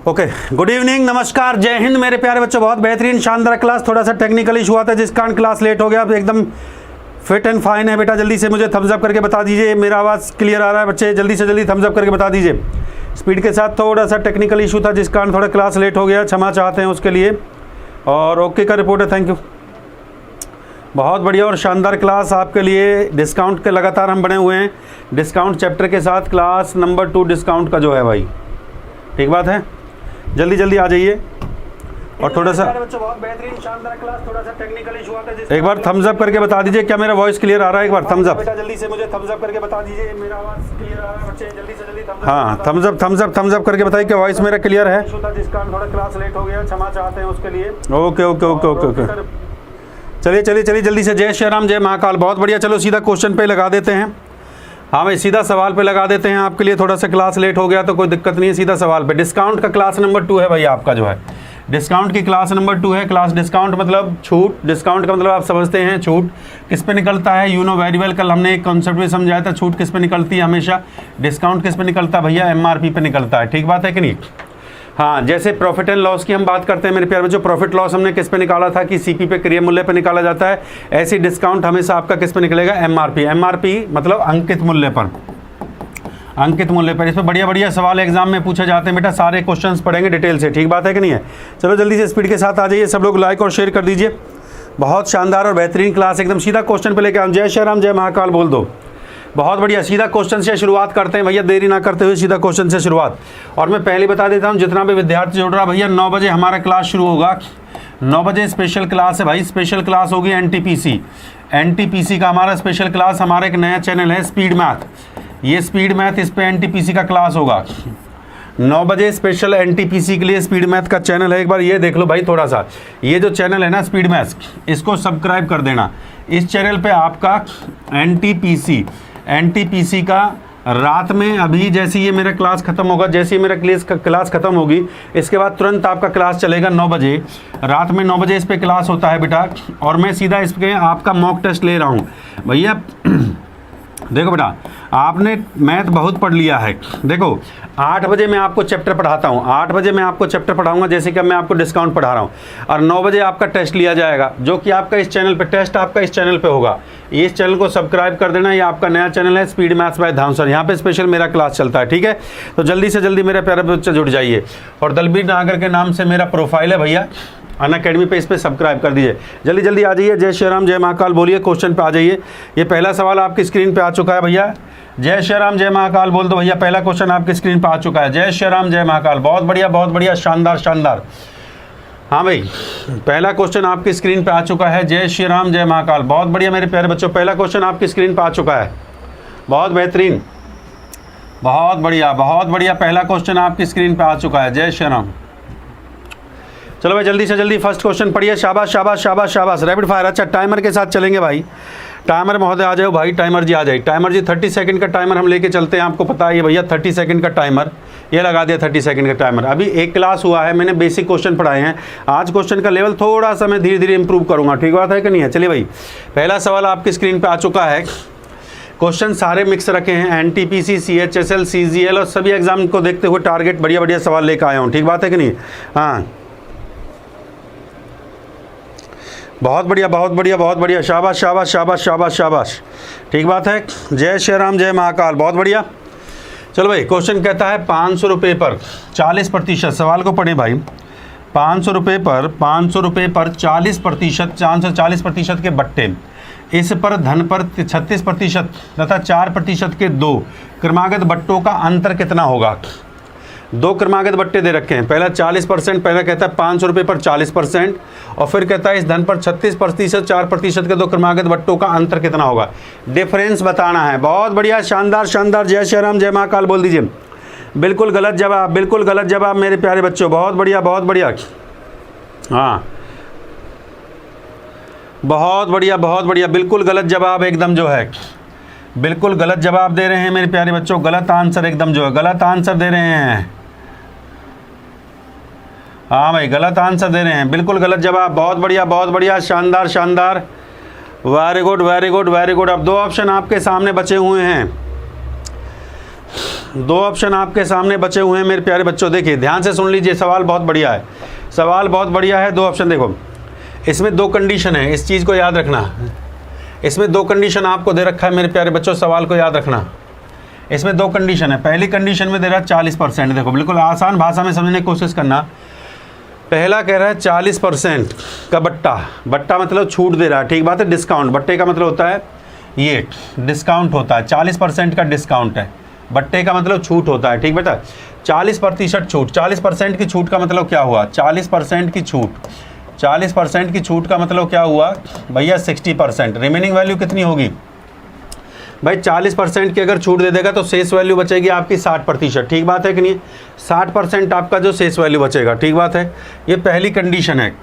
Okay, good evening, नमस्कार, जय हिंद मेरे प्यारे बच्चों। बहुत बेहतरीन शानदार क्लास, थोड़ा सा टेक्निकल इशू आता है जिस कारण क्लास लेट हो गया। अब एकदम फिट एंड फाइन है बेटा। जल्दी से मुझे थम्स अप करके बता दीजिए, मेरा आवाज़ क्लियर आ रहा है बच्चे? जल्दी से जल्दी थम्स अप करके बता दीजिए। स्पीड के साथ थोड़ा सा टेक्निकल इशू था जिस कारण थोड़ा क्लास लेट हो गया, क्षमा चाहते हैं उसके लिए। और ओके का रिपोर्ट है, थैंक यू। बहुत बढ़िया और शानदार क्लास आपके लिए। डिस्काउंट के लगातार हम बने हुए हैं, डिस्काउंट चैप्टर के साथ क्लास नंबर 2 डिस्काउंट का जो है भाई, ठीक बात है। जल्दी जल्दी आ जाइए। और थोड़ा सा बहुत बेहतरीन शानदार क्लास, थोड़ा सा टेक्निकल इशू आता है। एक बार थम्स अप करके बता दीजिए क्या मेरा वॉइस क्लियर आ रहा है? एक बार थम्स अप जल्दी से मुझे थम्स अप करके बता दीजिए, मेरा आवाज क्लियर आ रहा है बच्चे? जल्दी से जल्दी हाँ, थम्स अप करके बताइए कि वॉइस मेरा क्लियर है। जिस कारण थोड़ा क्लास लेट हो गया, क्षमा चाहते हैं उसके लिए। Okay okay okay okay okay, चलिए चलिए चलिए जल्दी से। जय श्री राम, जय महाकाल। बहुत बढ़िया, चलो सीधा क्वेश्चन पे लगा देते हैं। हाँ भाई, सीधा सवाल पे लगा देते हैं आपके लिए। थोड़ा सा क्लास लेट हो गया तो कोई दिक्कत नहीं है, सीधा सवाल पे। डिस्काउंट का क्लास नंबर 2 है भाई आपका जो है, डिस्काउंट की क्लास नंबर 2 है। क्लास डिस्काउंट मतलब छूट, डिस्काउंट का मतलब आप समझते हैं छूट किस पे निकलता है। यू नो वेरी वेल, कल हमने एक कॉन्सेप्ट में समझाया था छूट किस पे निकलती है हमेशा। डिस्काउंट किस पे निकलता है भैया? MRP पे निकलता है, ठीक बात है कि नहीं? हाँ, जैसे प्रॉफिट एंड लॉस की हम बात करते हैं मेरे प्यारे बच्चों, प्रॉफिट लॉस हमने किस पे निकाला था कि CP पे, क्रय मूल्य पे निकाला जाता है। ऐसी डिस्काउंट हमेशा आपका किस पे निकलेगा? MRP। MRP मतलब अंकित मूल्य पर, अंकित मूल्य पर। इस पर बढ़िया बढ़िया सवाल एग्जाम में पूछे जाते हैं बेटा, सारे क्वेश्चंस पढ़ेंगे डिटेल से, ठीक बात है कि नहीं है? चलो जल्दी से स्पीड के साथ आ जाइए, सब लोग लाइक और शेयर कर दीजिए। बहुत शानदार और बेहतरीन क्लास, एकदम सीधा क्वेश्चन पे लेके आए। जय श्री राम, जय महाकाल बोल दो। बहुत बढ़िया, सीधा क्वेश्चन से शुरुआत करते हैं भैया, देरी ना करते हुए सीधा क्वेश्चन से शुरुआत। और मैं पहले बता देता हूँ, जितना भी विद्यार्थी जुड़ रहा भैया, 9 बजे हमारा क्लास शुरू होगा। 9 बजे स्पेशल क्लास है भाई, स्पेशल क्लास होगी NTPC का हमारा स्पेशल क्लास। हमारा एक नया चैनल है स्पीड मैथ, ये स्पीड मैथ, इस पे NTPC का क्लास होगा 9 बजे स्पेशल NTPC के लिए। स्पीड मैथ का चैनल है, एक बार ये देख लो भाई थोड़ा सा। ये जो चैनल है ना स्पीड मैथ, इसको सब्सक्राइब कर देना। इस चैनल पे आपका NTPC का रात में, अभी जैसे ये मेरा क्लास खत्म होगा, जैसे ही मेरा क्लास खत्म होगी इसके बाद तुरंत आपका क्लास चलेगा 9 बजे रात में। 9 बजे इस पे क्लास होता है बेटा। और मैं सीधा इस पे आपका मॉक टेस्ट ले रहा हूँ भैया। देखो बेटा, आपने मैथ बहुत पढ़ लिया है। देखो 8 बजे मैं आपको चैप्टर पढ़ाता हूँ, 8 बजे मैं आपको चैप्टर पढ़ाऊंगा, जैसे कि मैं आपको डिस्काउंट पढ़ा रहा हूँ। और 9 बजे आपका टेस्ट लिया जाएगा, जो कि आपका इस चैनल पे, टेस्ट आपका इस चैनल पे होगा। इस चैनल को सब्सक्राइब कर देना, ये आपका नया चैनल है speed maths by Dham sir. यहाँ पे स्पेशल मेरा क्लास चलता है, ठीक है? तो जल्दी से जल्दी मेरे प्यारे बच्चे जुड़ जाइए। और दलबीर नागर के नाम से मेरा प्रोफाइल है भैया अनअकैडमी पे, इस पे सब्सक्राइब कर दीजिए। जल्दी जल्दी आ जाइए। जय श्री राम, जय महाकाल बोलिए, क्वेश्चन पे आ जाइए। ये पहला सवाल आपकी स्क्रीन पे आ चुका है भैया। जय श्री राम, जय महाकाल बोल दो भैया। पहला क्वेश्चन आपकी स्क्रीन पे आ चुका है। जय श्री राम, जय महाकाल। बहुत बढ़िया, शानदार शानदार। हाँ भाई, पहला क्वेश्चन आपकी स्क्रीन पे आ चुका है। जय श्री राम, जय महाकाल। बहुत बढ़िया मेरे प्यारे बच्चों, पहला क्वेश्चन आपकी स्क्रीन पे आ चुका है। बहुत बेहतरीन, बहुत बढ़िया, पहला क्वेश्चन आपकी स्क्रीन पे आ चुका है। जय श्री राम। चलो भाई जल्दी से जल्दी फर्स्ट क्वेश्चन पढ़िए। शाबाश शाबाश शाबाश शाबाश, रैपिड फायर। अच्छा, टाइमर के साथ चलेंगे भाई। टाइमर महोदय आ जाओ भाई, टाइमर जी आ जाए। टाइमर जी 30 सेकंड का टाइमर हम लेके चलते हैं, आपको पता है ये भैया 30 सेकंड का टाइमर, ये लगा दिया 30 सेकंड का टाइमर। अभी एक क्लास हुआ है, मैंने बेसिक क्वेश्चन पढ़ाए हैं। आज क्वेश्चन का लेवल थोड़ा सा मैं धीरे धीरे इंप्रूव करूँगा, ठीक बात है कि नहीं है? चलिए भाई, पहला सवाल आपकी स्क्रीन पर आ चुका है। क्वेश्चन सारे मिक्स रखे हैं, NTPC, CHSL, CGL और सभी एग्जाम को देखते हुए टारगेट बढ़िया सवाल लेकर आया हूँ, ठीक बात है कि नहीं? हाँ, बहुत बढ़िया, शाबाश शाबाश शाबाश शाबाश शाबाश, ठीक बात है। जय श्री राम, जय महाकाल। बहुत बढ़िया। चलो भाई, क्वेश्चन कहता है 500 रुपये पर 40%, सवाल को पढ़े भाई। 500 रुपये पर 40%, 40% के बट्टे, इस पर धन पर 36% तथा 4% के 2 क्रमागत बट्टों का अंतर कितना होगा? 2 क्रमागत बट्टे दे रखे हैं। पहला 40%, पहला कहता है 500 रुपये पर 40%, और फिर कहता है इस धन पर 36%, 4% के 2 क्रमागत बट्टों का अंतर कितना होगा? डिफरेंस बताना है। बहुत बढ़िया, शानदार शानदार। जय श्री राम, जय महाकाल बोल दीजिए। बिल्कुल गलत जवाब मेरे प्यारे बच्चों। बहुत बढ़िया। हाँ, बहुत बढ़िया, बिल्कुल गलत जवाब एकदम जो है, बिल्कुल गलत जवाब दे रहे हैं मेरे प्यारे बच्चों। गलत आंसर एकदम जो है, गलत आंसर दे रहे हैं। हाँ भाई, गलत आंसर दे रहे हैं, बिल्कुल गलत जवाब। बहुत बढ़िया, शानदार शानदार, वेरी गुड। अब 2 ऑप्शन आपके सामने बचे हुए हैं। दो ऑप्शन आपके सामने बचे हुए हैं मेरे प्यारे बच्चों। देखिए ध्यान से सुन लीजिए, सवाल बहुत बढ़िया है, सवाल बहुत बढ़िया है। दो ऑप्शन देखो, इसमें दो कंडीशन है, इस चीज़ को याद रखना। इसमें दो कंडीशन आपको दे रखा है मेरे प्यारे बच्चों, सवाल को याद रखना। इसमें दो कंडीशन है। पहली कंडीशन में दे रहा है 40%। देखो बिल्कुल आसान भाषा में समझने की कोशिश करना। पहला कह रहा है 40% का बट्टा, बट्टा मतलब छूट दे रहा है, ठीक बात है। डिस्काउंट, बट्टे का मतलब होता है ये डिस्काउंट होता है, 40% का डिस्काउंट है, बट्टे का मतलब छूट होता है, ठीक बेटा। 40% छूट, 40% की छूट का मतलब क्या हुआ? 40% की छूट, 40% की छूट का मतलब क्या हुआ भैया? 60%। रिमेनिंग वैल्यू कितनी होगी भाई? 40% की अगर छूट दे देगा तो शेष वैल्यू बचेगी आपकी 60%, ठीक बात है कि नहीं? 60% आपका जो शेष वैल्यू बचेगा, ठीक बात है। ये पहली कंडीशन है,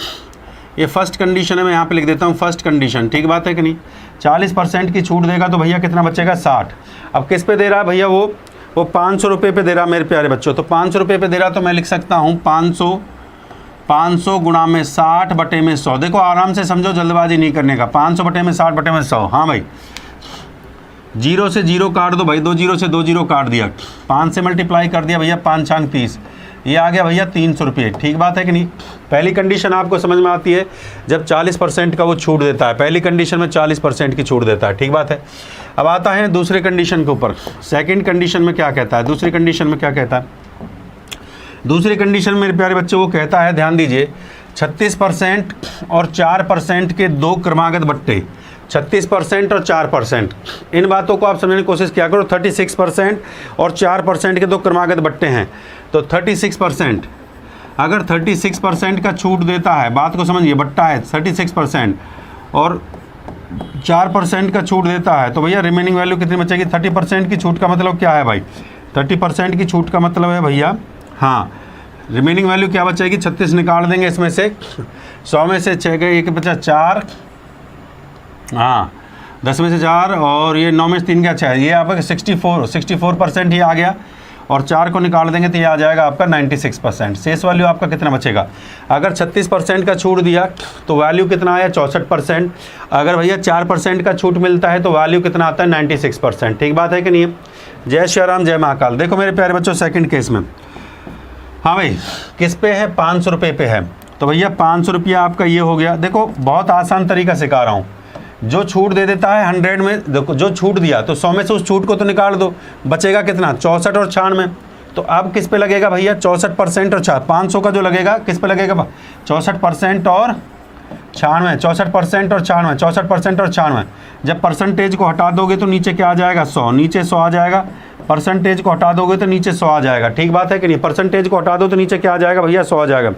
ये फर्स्ट कंडीशन है, मैं यहाँ पे लिख देता हूँ फर्स्ट कंडीशन, ठीक बात है कि नहीं? 40% की छूट देगा तो भैया कितना बचेगा? 60। अब किस पे दे रहा है भैया? वो 500 रुपये पे दे रहा मेरे प्यारे बच्चों। तो 500 रुपये पे दे रहा तो मैं लिख सकता हूँ 500 गुणा में 60 बटे में 100। देखो आराम से समझो, जल्दबाजी नहीं करने का। 500 बटे में 60 बटे में 100। हाँ भाई, 0 से 0 काट दो भाई, 2 0 से 2 0 काट दिया, 5 से मल्टीप्लाई कर दिया भैया, 5 छांग 30, ये आ गया भैया 300 रुपये, ठीक बात है कि नहीं? पहली कंडीशन आपको समझ में आती है जब 40% का वो छूट देता है, पहली कंडीशन में 40% की छूट देता है, ठीक बात है। अब आता है दूसरे कंडीशन के ऊपर। सेकंड कंडीशन में क्या कहता है? दूसरी कंडीशन में क्या कहता है? दूसरी कंडीशन मेरे प्यारे बच्चों वो कहता है, ध्यान दीजिए, 36% और 4% के दो क्रमागत बट्टे, 36% और 4%, इन बातों को आप समझने की कोशिश किया करो। 36% और 4% के दो क्रमागत बट्टे हैं, तो 36%, अगर 36% का छूट देता है, बात को समझिए, बट्टा है 36% और 4% का छूट देता है, तो भैया रिमेनिंग वैल्यू कितनी बचेगी? 30% की छूट का मतलब क्या है भाई? 30% की छूट का मतलब है भैया, हाँ, रिमेनिंग वैल्यू क्या बचेगी? 36 निकाल देंगे इसमें से, 100 में से 6 गए, 1 बचा 4, हाँ 10 में से 4 और ये 9 में से 3 क्या 6, ये आपका 64% ही आ गया। और 4 को निकाल देंगे तो ये आ जाएगा आपका 96%। शेष वैल्यू आपका कितना बचेगा? अगर 36% का छूट दिया तो वैल्यू कितना आया? 64%। अगर भैया 4% का छूट मिलता है तो वैल्यू कितना आता है? 96%, ठीक बात है कि नहीं? जय श्री राम, जय महाकाल। देखो मेरे प्यारे बच्चों, सेकंड केस में, हाँ भाई, किस पे है? 500 रुपये पे है, तो भैया 500 रुपया आपका ये हो गया। देखो बहुत आसान तरीका सिखा रहा हूँ। जो छूट दे देता है 100 में, देखो जो छूट दिया तो 100 में से उस छूट को तो निकाल दो, बचेगा कितना? 64 और 96। तो अब किस पे लगेगा भैया? 64% और 500 का जो लगेगा किस पे लगेगा? 64% और 96, 64% और 96, 64% और 96। जब परसेंटेज को हटा दोगे तो नीचे क्या आ जाएगा? 100, नीचे 100 आ जाएगा। परसेंटेज को हटा दोगे तो नीचे 100 आ जाएगा, ठीक बात है कि नहीं? परसेंटेज को हटा दो तो नीचे क्या आ जाएगा भैया? 100 आ जाएगा,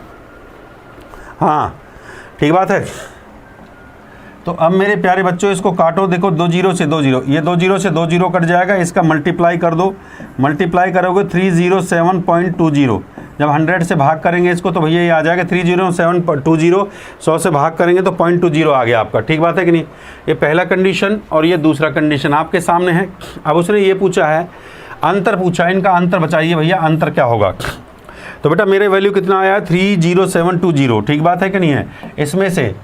हाँ ठीक बात है। तो अब मेरे प्यारे बच्चों इसको काटो, देखो 2 0 से 2 0, ये 2 0 से 2 0 कट जाएगा, इसका मल्टीप्लाई कर दो, मल्टीप्लाई करोगे 307.20। जब 100 से भाग करेंगे इसको तो भैया ये आ जाएगा 307.20, 100 से भाग करेंगे तो 0.20 आ गया आपका, ठीक बात है कि नहीं? ये पहला कंडीशन और ये दूसरा कंडीशन आपके सामने है। अब उसने ये पूछा है, अंतर पूछा, इनका अंतर बताइए भैया, अंतर क्या होगा? तो बेटा मेरे वैल्यू कितना आया? 30720, ठीक बात है कि नहीं है? इसमें से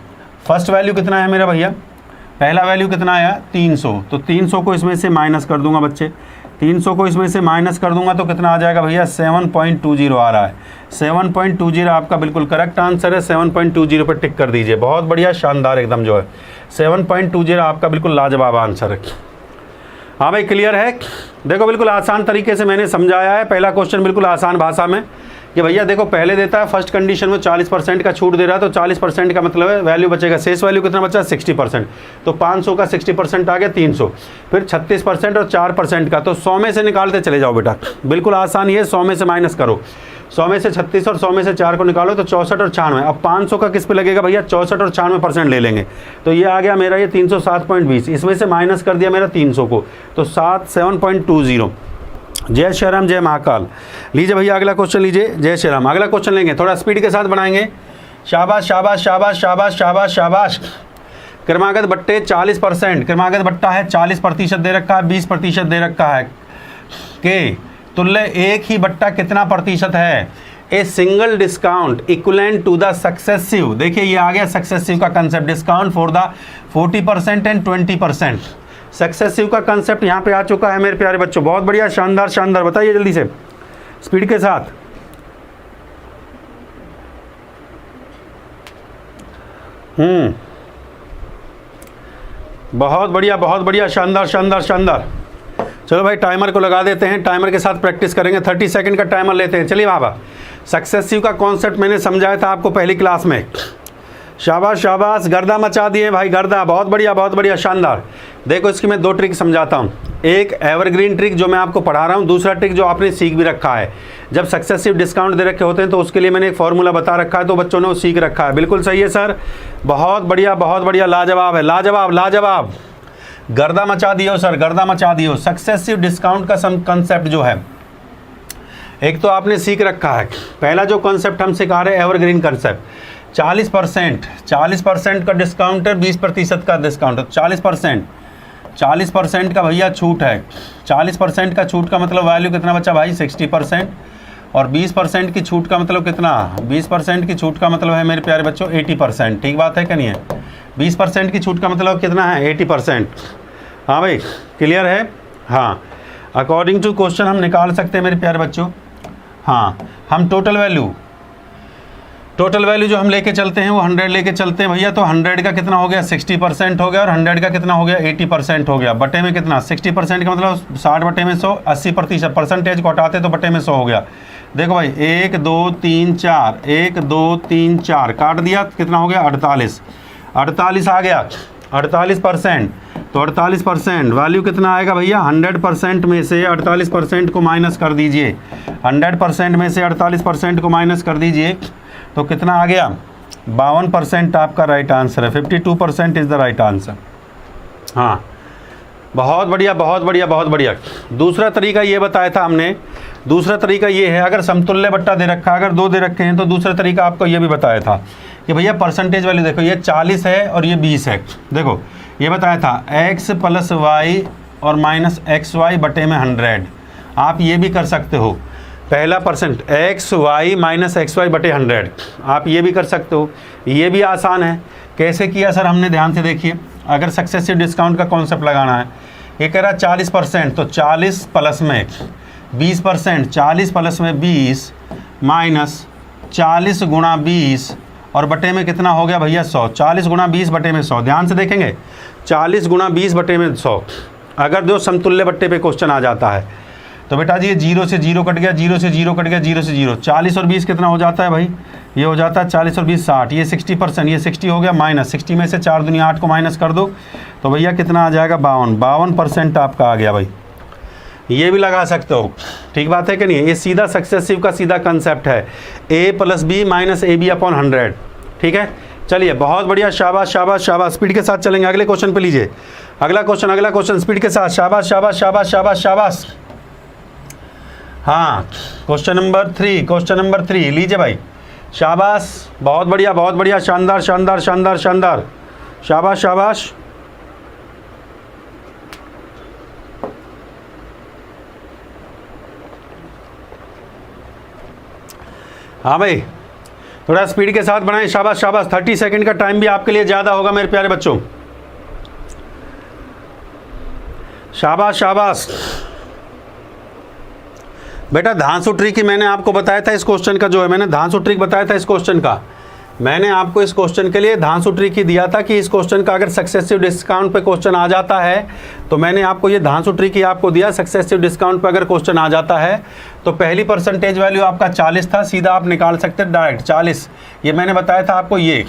फर्स्ट वैल्यू कितना है मेरा भैया? पहला वैल्यू कितना आया? 300, तो 300 को इसमें से माइनस कर दूंगा बच्चे, 300 को इसमें से माइनस कर दूंगा तो कितना आ जाएगा भैया? 7.20 आ रहा है। 7.20 आपका बिल्कुल करेक्ट आंसर है। 7.20 पर टिक कर दीजिए, बहुत बढ़िया, शानदार एकदम जो है। 7.20 आपका बिल्कुल लाजवाब आंसर है। हाँ भाई क्लियर है? देखो बिल्कुल आसान तरीके से मैंने समझाया है। पहला क्वेश्चन बिल्कुल आसान भाषा में कि भैया देखो पहले देता है फर्स्ट कंडीशन में 40% का छूट दे रहा है, तो 40% का मतलब है वैल्यू बचेगा, शेष वैल्यू कितना बचा? 60%। तो 500 का 60% आ गया 300, फिर 36% और 4% का, तो 100 में से निकालते चले जाओ बेटा, बिल्कुल आसान ही है। 100 में से माइनस करो, 100 में से 36 और 100 में से 4 को निकालो तो 64 और 96। अब 500 का किस पे लगेगा भैया? 64 और 96% ले लेंगे, तो ये आ गया मेरा ये 307.20, इसमें से माइनस कर दिया मेरा 300 को, तो 7.20। जय श्री राम, जय महाकाल। लीजिए भैया अगला क्वेश्चन लीजिए। जय श्री राम, अगला क्वेश्चन लेंगे, थोड़ा स्पीड के साथ बनाएंगे। शाबाश शाबाश शाबाश शाबाश शाबाश शाबाश। क्रमागत बट्टे 40%, क्रमागत बट्टा है 40% दे रखा है, 20% दे रखा है के तुल्य एक ही बट्टा कितना प्रतिशत है? A single discount equivalent to the successive, देखिए ये आ गया सक्सेसिव का concept, discount for the 40% and 20%। Successive का कंसेप्ट यहाँ पे आ चुका है मेरे प्यारे बच्चों। बहुत बढ़िया, शानदार शानदार, बताइए जल्दी से स्पीड के साथ। बहुत बढ़िया बहुत बढ़िया, शानदार शानदार शानदार। चलो भाई टाइमर को लगा देते हैं, टाइमर के साथ प्रैक्टिस करेंगे। 30 सेकंड का टाइमर लेते हैं। चलिए बाबा, सक्सेसिव का कॉन्सेप्ट मैंने समझाया था आपको पहली क्लास में। शाबाश शाबाश, गर्दा मचा दिए भाई, गर्दा। बहुत बढ़िया शानदार। देखो इसकी मैं 2 ट्रिक समझाता हूँ। एक एवरग्रीन ट्रिक जो मैं आपको पढ़ा रहा हूँ, दूसरा ट्रिक जो आपने सीख भी रखा है। जब सक्सेसिव डिस्काउंट दे रखे होते हैं तो उसके लिए मैंने एक फॉर्मूला बता रखा है, तो बच्चों ने वो सीख रखा है। बिल्कुल सही है सर, बहुत बढ़िया, लाजवाब है, लाजवाब लाजवाब। गर्दा मचा दियो सर, गर्दा मचा दियो। सक्सेसिव डिस्काउंट का कंसेप्ट जो है, एक तो आपने सीख रखा है। पहला जो कॉन्सेप्ट हम सिखा रहे हैं एवरग्रीन कंसेप्ट, 40% का डिस्काउंट है, 20% का डिस्काउंट है। 40% का भैया छूट है। 40% का छूट का मतलब वैल्यू कितना बचा भाई, 60%। और 20% की छूट का मतलब कितना, 20% की छूट का मतलब है मेरे प्यारे बच्चों 80%। ठीक बात है कि नहीं है? 20% की छूट का मतलब कितना है, 80%। हाँ भाई, क्लियर है? हाँ, अकॉर्डिंग टू क्वेश्चन हम निकाल सकते हैं मेरे प्यारे बच्चों। हाँ, हम टोटल वैल्यू जो हम लेके चलते हैं वो 100 लेके चलते हैं भैया। तो 100 का कितना हो गया, 60% हो गया, और 100 का कितना हो गया, 80% हो गया। बटे में कितना, 60% का मतलब 60 बटे में 100, 80% परसेंटेज को हटाते तो बटे में 100 हो गया। देखो भाई 1 2 3 4, 1 2 3 4 काट दिया, कितना हो गया, 48 आ गया, 48%। तो 48% वैल्यू कितना आएगा भैया, 100% में से 48% को माइनस कर दीजिए। 100% में से 48% को माइनस कर दीजिए तो कितना आ गया, 52% आपका राइट आंसर है। 52% इज़ द राइट आंसर। हाँ, बहुत बढ़िया। दूसरा तरीका ये बताया था हमने, दूसरा तरीका ये है, अगर समतुल्य बट्टा दे रखा है, अगर 2 दे रखे हैं तो दूसरा तरीका आपको ये भी बताया था कि भैया परसेंटेज वैल्यू देखो, ये 40 है और ये 20 है। देखो ये बताया था x + y और -xy बटे में 100। आप ये भी कर सकते हो, पहला परसेंट xy - xy बटे 100, आप ये भी कर सकते हो। ये भी आसान है। कैसे किया सर हमने, ध्यान से देखिए। अगर सक्सेसिव डिस्काउंट का कॉन्सेप्ट लगाना है, ये कह रहा है 40%, तो 40 प्लस में 20%, 40 प्लस में 20 माइनस 40 गुणा 20 और बटे में कितना हो गया भैया, 100। 40 गुणा 20 बटे में 100, ध्यान से देखेंगे, 40 गुणा 20 बटे में 100। अगर जो समतुल्य बट्टे पे क्वेश्चन आ जाता है तो बेटा जी ये 0 से 0 कट गया, 0 से 0 कट गया, 0 से 0। 40 और 20 कितना हो जाता है भाई, ये हो जाता है 40 और 20 60, ये 60%, ये 60 हो गया। माइनस 60 में से 4 दूनी 8 को माइनस कर दो तो भैया कितना आ जाएगा, 52% आपका आ गया भाई। ये भी लगा सकते हो, ठीक बात है कि नहीं? ये सीधा सक्सेसिव का सीधा कंसेप्ट है, a + b - ab/100। ठीक है, चलिए बहुत बढ़िया, शाबाश शाबाश शाबाश। स्पीड के साथ चलेंगे, अगले क्वेश्चन पे लीजिए। अगला क्वेश्चन स्पीड के साथ, शाबाश शाबाश शाबाश शाबाश शाबाश। हाँ, क्वेश्चन नंबर 3 लीजिए भाई, शाबाश, बहुत बढ़िया, शानदार शानदार शानदार शानदार, शाबाश शाबाश। हाँ भाई, थोड़ा स्पीड के साथ बनाएं, शाबाश शाबाश। 30 सेकंड का टाइम भी आपके लिए ज़्यादा होगा मेरे प्यारे बच्चों, शाबाश शाबाश। बेटा धांसू ट्रिक ही मैंने आपको बताया था इस क्वेश्चन का, जो है मैंने धांसू ट्रिक बताया था इस क्वेश्चन का। मैंने आपको इस क्वेश्चन के लिए धांसू ट्रिक ही दिया था कि इस क्वेश्चन का अगर सक्सेसिव डिस्काउंट पे क्वेश्चन आ जाता है तो मैंने आपको ये धांसू ट्रिक ही आपको दिया। सक्सेसिव डिस्काउंट पे अगर क्वेश्चन आ जाता है तो पहली परसेंटेज वैल्यू आपका 40 था, सीधा आप निकाल सकते हैं डायरेक्ट 40। ये मैंने बताया था आपको, ये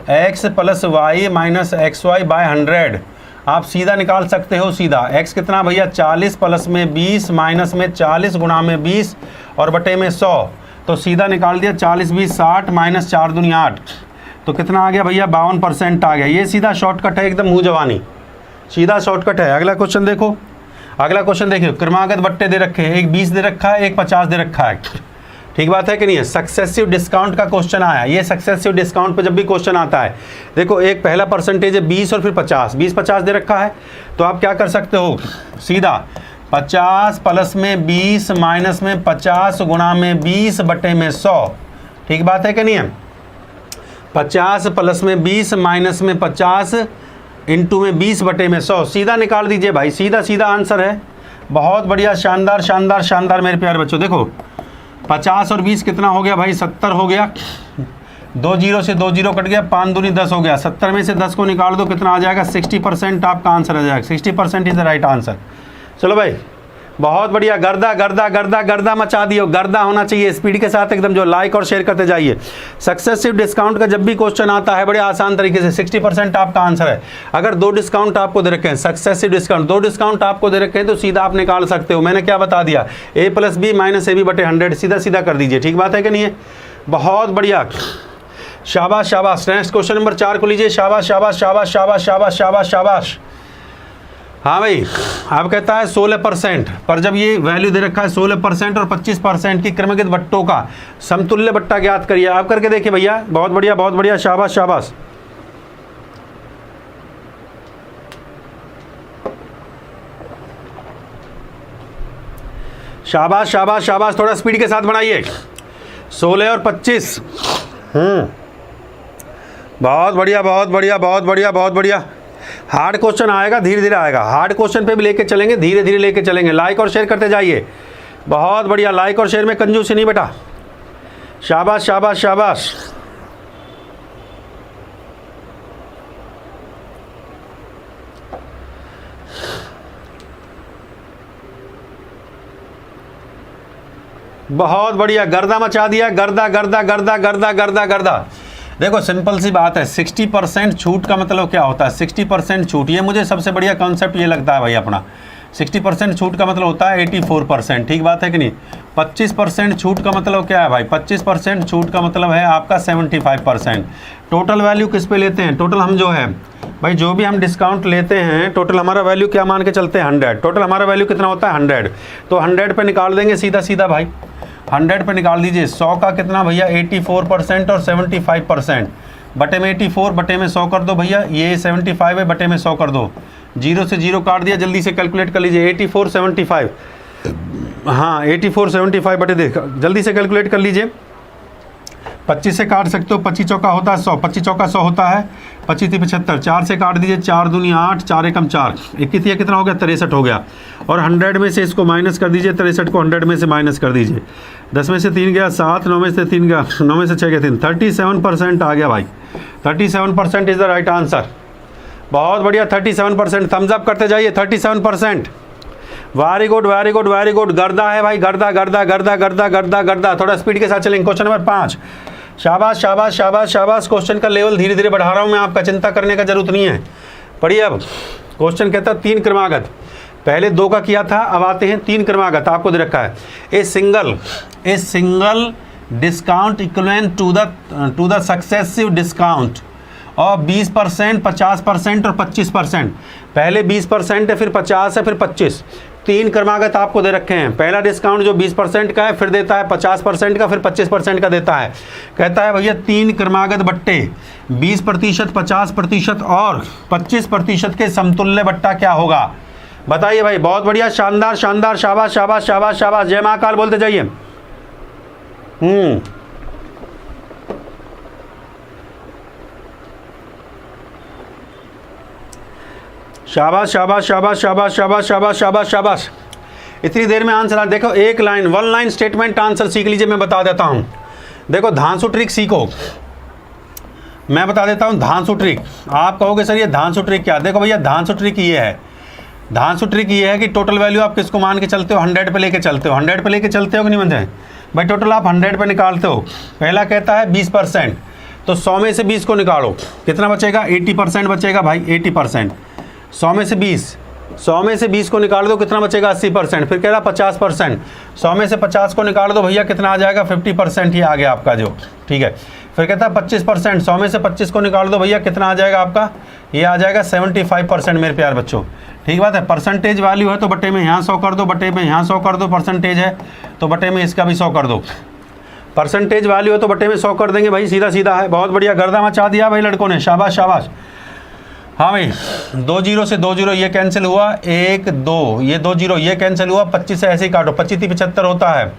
x + y - xy/100 आप सीधा निकाल सकते हो। सीधा x कितना भैया, 40 प्लस में 20 माइनस में 40 गुणा में 20 और बटे में 100, तो सीधा निकाल दिया 40 20 60 माइनस 4 दूनी 8, तो कितना आ गया भैया, 52% आ गया। ये सीधा शॉर्टकट है, एकदम मुँह जवानी, सीधा शॉर्टकट है। अगला क्वेश्चन देखो, अगला क्वेश्चन देखिए, क्रमागत बट्टे दे रखे हैं, एक 20 दे रखा है, एक 50 दे रखा है, ठीक बात है कि नहीं है? सक्सेसिव डिस्काउंट का क्वेश्चन आया, ये सक्सेसिव डिस्काउंट पे जब भी क्वेश्चन आता है, देखो एक पहला परसेंटेज है 20 और फिर 50, 20 50 दे रखा है, तो आप क्या कर सकते हो, सीधा 50 प्लस में 20 माइनस में 50 गुणा में 20 बटे में 100, ठीक बात है कि नहीं है? 50 प्लस में 20 माइनस में 50 इंटू में 20/100, सीधा निकाल दीजिए भाई, सीधा सीधा आंसर है। बहुत बढ़िया, शानदार शानदार शानदार मेरे प्यारे बच्चों। देखो 50 और 20 कितना हो गया भाई, 70 हो गया। 2 जीरो से 2 जीरो कट गया, 5 दूनी 10 हो गया। 70 में से 10 को निकाल दो, कितना आ जाएगा, 60% आपका आंसर आ जाएगा। 60% इज द राइट आंसर। चलो भाई, बहुत बढ़िया, गर्दा गर्दा गर्दा गर्दा मचा दियो, गर्दा होना चाहिए स्पीड के साथ एकदम, जो लाइक और शेयर करते जाइए। सक्सेसिव डिस्काउंट का जब भी क्वेश्चन आता है बड़े आसान तरीके से 60% आपका आंसर है। अगर 2 डिस्काउंट आपको दे रखे हैं, सक्सेसिव डिस्काउंट 2 डिस्काउंट आपको दे रखे हैं, तो सीधा आप निकाल सकते हो। मैंने क्या बता दिया, a + b - ab/100, सीधा सीधा कर दीजिए। ठीक बात है कि नहीं है? बहुत बढ़िया, शाबाश शाबाश। नेक्स्ट क्वेश्चन नंबर 4 को लीजिए। शाबाश शाबाश शाबाश शाबाश शाबाश शाबाश शाबाश। हाँ भाई, आप कहता है 16%, पर जब ये वैल्यू दे रखा है 16% और 25% की क्रमगत बट्टों का समतुल्य बट्टा ज्ञात करिए। आप करके देखिए भैया, बहुत बढ़िया बहुत बढ़िया, शाबाश शाबाश। शाबाश शाबाश शाबाश, थोड़ा स्पीड के साथ बनाइए। 16 और 25, बहुत बढ़िया बहुत बढ़िया बहुत बढ़िया बहुत बढ़िया। हार्ड क्वेश्चन आएगा, धीरे धीरे आएगा। हार्ड क्वेश्चन पे भी लेके चलेंगे, धीरे धीरे लेके चलेंगे। लाइक और शेयर करते जाइए। बहुत बढ़िया, लाइक और शेयर में कंजूसी नहीं बेटा। शाबाश शाबाश शाबाश। बहुत बढ़िया, गर्दा मचा दिया, गर्दा गर्दा गर्दा गर्दा गर्दा गर्दा। देखो सिंपल सी बात है, 60% छूट का मतलब क्या होता है? 60% छूट, ये मुझे सबसे बढ़िया कॉन्सेप्ट ये लगता है भाई अपना। 60% छूट का मतलब होता है 84%। ठीक बात है कि नहीं? 25% छूट का मतलब क्या है भाई? 25% छूट का मतलब है आपका 75%। टोटल वैल्यू किस पे लेते हैं? टोटल हम जो है भाई, जो भी हम डिस्काउंट लेते हैं, टोटल हमारा वैल्यू क्या मान के चलते हैं? 100। टोटल हमारा वैल्यू कितना होता है? 100। तो 100 पे निकाल देंगे सीधा सीधा भाई, 100 पे निकाल दीजिए। 100 का कितना भैया? 84% और 75%। बटे में 84, बटे में 100 कर दो भैया। ये 75 है, बटे में 100 कर दो। 0 से 0 काट दिया, जल्दी से कैलकुलेट कर लीजिए। 84 75, हाँ 84 75 बटे देख, जल्दी से कैलकुलेट कर लीजिए। 25 से काट सकते हो, 25 चौका होता है 100, 25 चौका 100 होता है, 25 × 75, 4 से काट दीजिए, 4 दूनी 8, 4 एकम 4, 21 कितना हो गया? 63 हो गया। और 100 में से इसको माइनस कर दीजिए, 63 को 100 में से माइनस कर दीजिए। 10 में से 3 गया 7, 9 में से 3 गया, 9 में से 6 गया 3, 37% आ गया भाई। 37% इज़ द राइट आंसर। बहुत बढ़िया, 37%। थम्स अप करते जाइए। 37%, very good very good very good. गर्दा है भाई, गर्दा गर्दा गर्दा गर्दा गर्दा गर्दा। थोड़ा स्पीड के साथ चलेंगे। Question number 5। शाबाश शाबाश शाबाश शाबाश। क्वेश्चन का लेवल धीरे धीरे बढ़ा रहा हूँ मैं, आपका चिंता करने का जरूरत नहीं है। पढ़िए अब। क्वेश्चन कहता है 3 क्रमागत, पहले 2 का किया था, अब आते हैं 3 क्रमागत। आपको दे रखा है a single discount equivalent to the successive discount और 20%, 50% और 25%। पहले 20% है, फिर 50 है, फिर 25। 3 क्रमागत आपको दे रखे हैं। पहला डिस्काउंट जो 20% का है, फिर देता है 50% का, फिर 25% का देता है। कहता है भैया 3 क्रमागत बट्टे 20%, 50% और 25% के समतुल्य बट्टा क्या होगा? बताइए भाई। बहुत बढ़िया, शानदार शानदार, शाबाश शाबाश शाबाश शाबाश। जय महाकाल बोलते जाइए। शाबाश शाबाश शाबाश शाबाश शाबाश शाबाश शाबाश शाबाश। इतनी देर में आंसर आ। देखो एक लाइन, 1 लाइन स्टेटमेंट आंसर सीख लीजिए। मैं बता देता हूँ। देखो धांसू ट्रिक सीखो। मैं बता देता हूँ धांसू ट्रिक। आप कहोगे सर ये धांसू ट्रिक क्या? देखो भैया धांसू ट्रिक ये है, धांसू ट्रिक ये है कि टोटल वैल्यू आप किसको मान के चलते हो? 100 पे लेके चलते हो। 100 पे लेके चलते हो कि नहीं बनते भाई? टोटल आप 100 पे निकालते हो। पहला कहता है 20%, तो 100 में से 20 को निकालो, कितना बचेगा? 80% बचेगा भाई। 80%, 100 में से 20, 100 में से 20 को निकाल दो, कितना बचेगा? 80%। फिर कह रहा 50%, 100 में से 50 को निकाल दो भैया, कितना आ जाएगा? 50% ही आ गया आपका जो। ठीक है। फिर कहता है 25%, 100 में से 25 को निकाल दो भैया, कितना आ जाएगा आपका? ये आ जाएगा 75% मेरे प्यार बच्चों। ठीक बात है। परसेंटेज वैल्यू है तो बटे में यहाँ 100 कर दो, बटे में यहाँ 100 कर दो। परसेंटेज है तो बटे में इसका भी 100 कर दो। परसेंटेज वैल्यू है तो बटे में 100 कर देंगे भाई, सीधा सीधा है। बहुत बढ़िया, गर्दा मचा दिया भाई लड़कों ने। शाबाश शाबाश। हाँ भाई, 2 जीरो से 2 जीरो ये कैंसिल हुआ, 1 2 ये 2 जीरो ये कैंसिल हुआ। 25 से ऐसे ही काटो, 25 × 75 होता है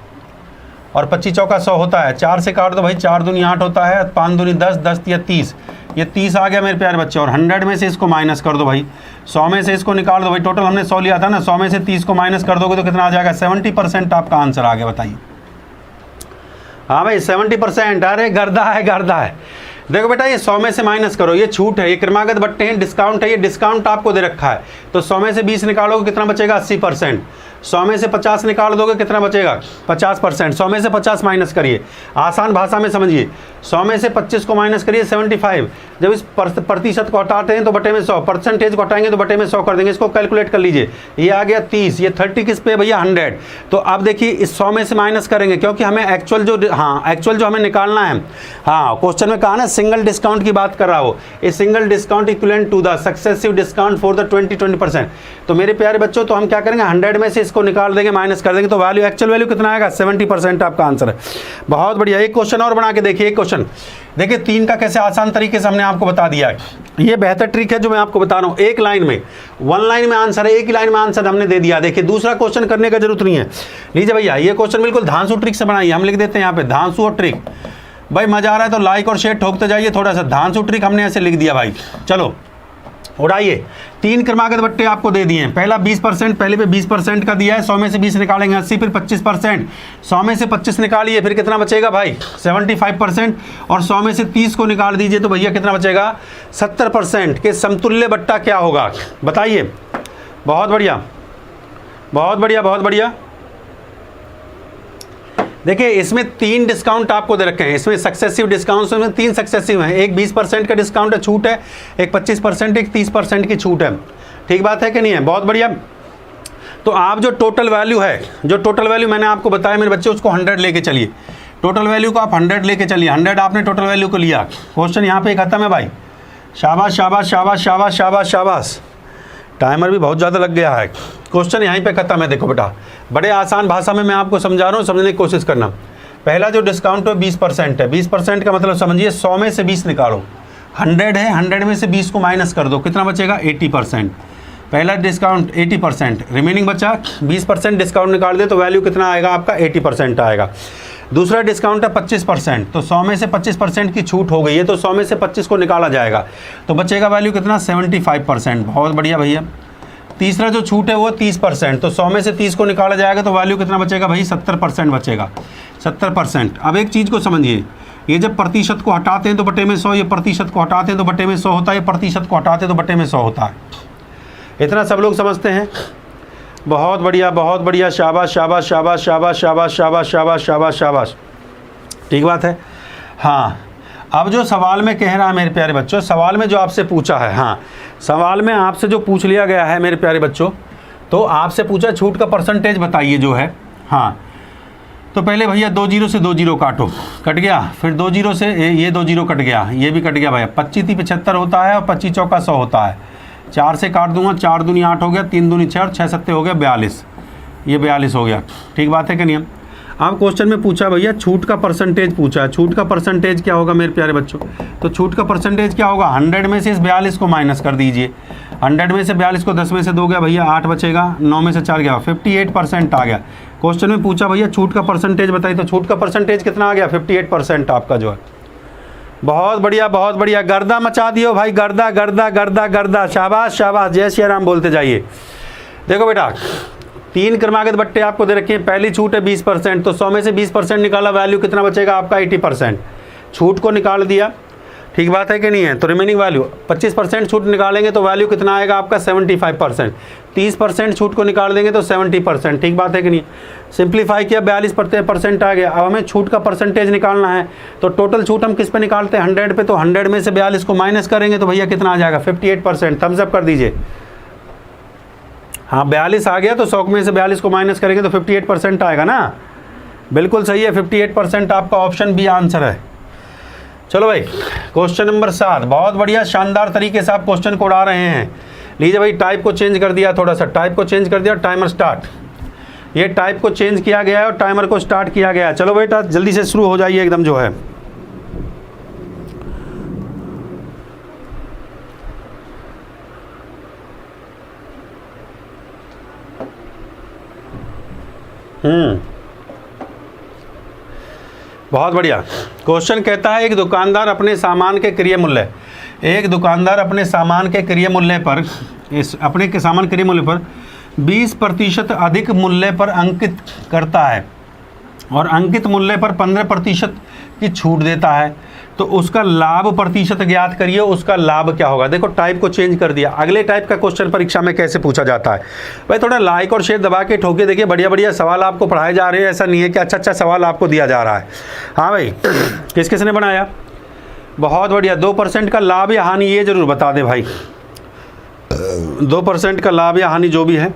और 25 चौका 100 होता है। 4 से काट दो भाई, 4 दूनी 8 होता है, 5 दूनी 10, 10 × 30, ये 30 आ गया मेरे प्यारे बच्चे, और 100 में से इसको माइनस कर दो भाई, 100 में से इसको निकाल दो भाई। टोटल हमने 100 लिया था ना, 100 में से 30 को माइनस कर दोगे तो कितना आ जाएगा, 70% आपका आंसर आ गया। बताइए। हाँ भाई 70%। अरे गर्दा है, गर्दा है। देखो बेटा ये 100 में से माइनस करो, ये छूट है, ये क्रमागत बट्टे हैं, डिस्काउंट है, ये डिस्काउंट आपको दे रखा है। तो 100 में से 20 निकालोगे कितना बचेगा, 80%। 100 में से 50 निकाल दोगे कितना बचेगा, 50%। 100 में से 50 माइनस करिए, आसान भाषा में समझिए। 100 में से 25 को माइनस करिए, 75। जब इस प्रतिशत को हटाते हैं तो बटे में 100, परसेंटेज को हटाएंगे तो बटे में 100 कर देंगे। इसको कैलकुलेट कर लीजिए, ये आ गया 30, ये 30 किस पे भैया, 100। तो अब देखिए इस 100 में से माइनस करेंगे, क्योंकि हमें एक्चुअल जो, हाँ एक्चुअल जो हमें निकालना है, हाँ क्वेश्चन में कहा ना सिंगल डिस्काउंट की बात कर रहा हो, a single discount equivalent to the successive discount for the 20% तो मेरे प्यारे बच्चों तो हम क्या करेंगे, 100 में से इसको निकाल देंगे, माइनस कर देंगे, तो वैल्यू एक्चुअल वैल्यू कितना आएगा, 70% आपका आंसर है। बहुत बढ़िया। एक क्वेश्चन और बना के देखिए, एक क्वेश्चन देखिए 3 का कैसे आसान तरीके से हमने आपको बता दिया है। ये बेहतर ट्रिक है जो मैं आपको बता रहा हूँ, एक लाइन में, 1 लाइन में आंसर है, एक ही लाइन में आंसर हमने दे दिया। देखिए दूसरा क्वेश्चन करने का जरूरत नहीं है। लीजिए भैया ये क्वेश्चन बिल्कुल धांसू ट्रिक से बनाइए, हम लिख देते हैं यहाँ पे धांसू और ट्रिक। भाई मजा आ रहा है तो लाइक और शेयर ठोकते जाइए थोड़ा सा। धांसू ट्रिक हमने ऐसे लिख दिया भाई। चलो उड़ाइए। 3 क्रमागत बट्टे आपको दे दिए हैं। पहला 20%, पहले पे 20% का दिया है, 100 में से 20 निकालेंगे 80, फिर 25%, 100 में से 25 निकालिए, फिर कितना बचेगा भाई 75%, और 100 में से 30 को निकाल दीजिए तो भैया कितना बचेगा 70% के समतुल्य बट्टा क्या होगा बताइए। बहुत बढ़िया, बहुत बढ़िया, बहुत बढ़िया। देखिए इसमें 3 डिस्काउंट आपको दे रखे हैं, इसमें सक्सेसिव डिस्काउंट में 3 सक्सेसिव हैं। एक 20% का डिस्काउंट है, छूट है, एक 25%, एक 30% की छूट है। ठीक बात है कि नहीं है? बहुत बढ़िया। तो आप जो टोटल वैल्यू है, जो टोटल वैल्यू मैंने आपको बताया मेरे बच्चे, उसको 100 लेके चलिए। टोटल वैल्यू को आप 100 लेके चलिए। 100 आपने टोटल वैल्यू को लिया। क्वेश्चन यहाँ पे खत्म है भाई। शाबाश शाबाश शाबाश शाबाश शाबाश शाबाश। टाइमर भी बहुत ज़्यादा लग गया है। क्वेश्चन यहीं पे खत्म है। देखो बेटा बड़े आसान भाषा में मैं आपको समझा रहा हूँ, समझने की कोशिश करना। पहला जो डिस्काउंट है 20% है। 20% का मतलब समझिए 100 में से 20 निकालो, 100 है, 100 में से 20 को माइनस कर दो, कितना बचेगा 80%। पहला डिस्काउंट 80%, रिमेनिंग बचा 20% डिस्काउंट निकाल दे तो वैल्यू कितना आएगा आपका 80% आएगा। दूसरा डिस्काउंट है 25%, तो 100 में से 25% की छूट हो गई है, तो 100 में से 25 को निकाला जाएगा तो बचेगा वैल्यू कितना 75%। बहुत बढ़िया भैया। तीसरा जो छूट है वो 30%, तो 100 में से 30 को निकाला जाएगा तो वैल्यू कितना बचेगा भाई 70% बचेगा, 70%। अब एक चीज़ को समझिए, ये जब प्रतिशत को हटाते हैं तो बटे में 100, ये प्रतिशत को हटाते हैं तो बटे में 100 होता है, ये प्रतिशत को हटाते हैं तो बटे में 100 होता है। इतना सब लोग समझते हैं। बहुत बढ़िया, बहुत बढ़िया। शाबाश शाबाश शाबाश शाबाश शाबाश शाबाश शाबाश शाबाश शाबाश। ठीक बात है। हाँ अब जो सवाल में कह रहा है मेरे प्यारे बच्चों, सवाल में जो आपसे पूछा है, हाँ सवाल में आपसे जो पूछ लिया गया है मेरे प्यारे बच्चों, तो आपसे पूछा छूट का परसेंटेज बताइए जो है। हाँ तो पहले भैया 2 जीरो से 2 जीरो काटो, कट गया। फिर 2 जीरो से ये 2 जीरो कट गया, ये भी कट गया भैया। 25 × 75 होता है और 25 चौका 100 होता है। 4 से काट दूंगा, 4 दूनी 8 हो गया, 3 दूनी 6 और 6 सत्ते हो गया 42, ये 42 हो गया। ठीक बात है कि नहीं? अब क्वेश्चन में पूछा भैया छूट का परसेंटेज पूछा है। छूट का परसेंटेज क्या होगा मेरे प्यारे बच्चों? तो छूट का परसेंटेज क्या होगा, 100 में से इस 42 को माइनस कर दीजिए। 100 में से 42 को 10 में से 2 गया भैया, 8 बचेगा, 9 में से 4 गया, 58% आ गया। क्वेश्चन में पूछा भैया छूट का परसेंटेज बताइए, तो छूट का परसेंटेज कितना आ गया 58% आपका जो है। बहुत बढ़िया, बहुत बढ़िया। गर्दा मचा दियो भाई, गर्दा गर्दा गर्दा गर्दा। शाबाश शाबाश, जय श्री राम बोलते जाइए। देखो बेटा 3 क्रमागत बट्टे आपको दे रखे हैं। पहली छूट है 20%, तो 100 में से 20% निकाला, वैल्यू कितना बचेगा आपका 80%। छूट को निकाल दिया। ठीक बात है कि नहीं है? तो रिमेनिंग वैल्यू 25% छूट निकालेंगे तो वैल्यू कितना आएगा आपका 75%। 30% छूट को निकाल देंगे तो 70%। ठीक बात है कि नहीं? सिंप्लीफाई किया, 42% आ गया। अब हमें छूट का परसेंटेज निकालना है, तो टोटल छूट हम किस पे निकालते हैं 100 पे, तो 100 में से 42 को माइनस करेंगे तो भैया कितना आ जाएगा 58%। थम्स अप कर दीजिए। हाँ 42 आ गया, तो 100 में से 42 को माइनस करेंगे तो 58% आएगा ना। बिल्कुल सही है, 58% आपका ऑप्शन बी आंसर है। चलो भाई क्वेश्चन नंबर 7। बहुत बढ़िया, शानदार तरीके से आप क्वेश्चन को उड़ा रहे हैं। लीजिए भाई टाइप को चेंज कर दिया, थोड़ा सा टाइप को चेंज कर दिया, टाइमर स्टार्ट। ये टाइप को चेंज किया गया है और टाइमर को स्टार्ट किया गया है। चलो बेटा जल्दी से शुरू हो जाइए एकदम जो है। बहुत बढ़िया। क्वेश्चन कहता है एक दुकानदार अपने सामान के क्रय मूल्य एक दुकानदार अपने सामान के क्रय मूल्य पर सामान क्रय मूल्य पर 20% अधिक मूल्य पर अंकित करता है और अंकित मूल्य पर 15% की छूट देता है, तो उसका लाभ प्रतिशत ज्ञात करिए। उसका लाभ क्या होगा? देखो टाइप को चेंज कर दिया। अगले टाइप का क्वेश्चन परीक्षा में कैसे पूछा जाता है भाई, थोड़ा लाइक और शेयर दबा के ठोके। देखिए बढ़िया बढ़िया सवाल आपको पढ़ाए जा रहे हैं, ऐसा नहीं है कि अच्छा अच्छा सवाल आपको दिया जा रहा है। हाँ भाई, किस किसने बनाया? बहुत बढ़िया। 2% का लाभ या हानि ये जरूर बता दे भाई, 2% का लाभ या हानि जो भी है।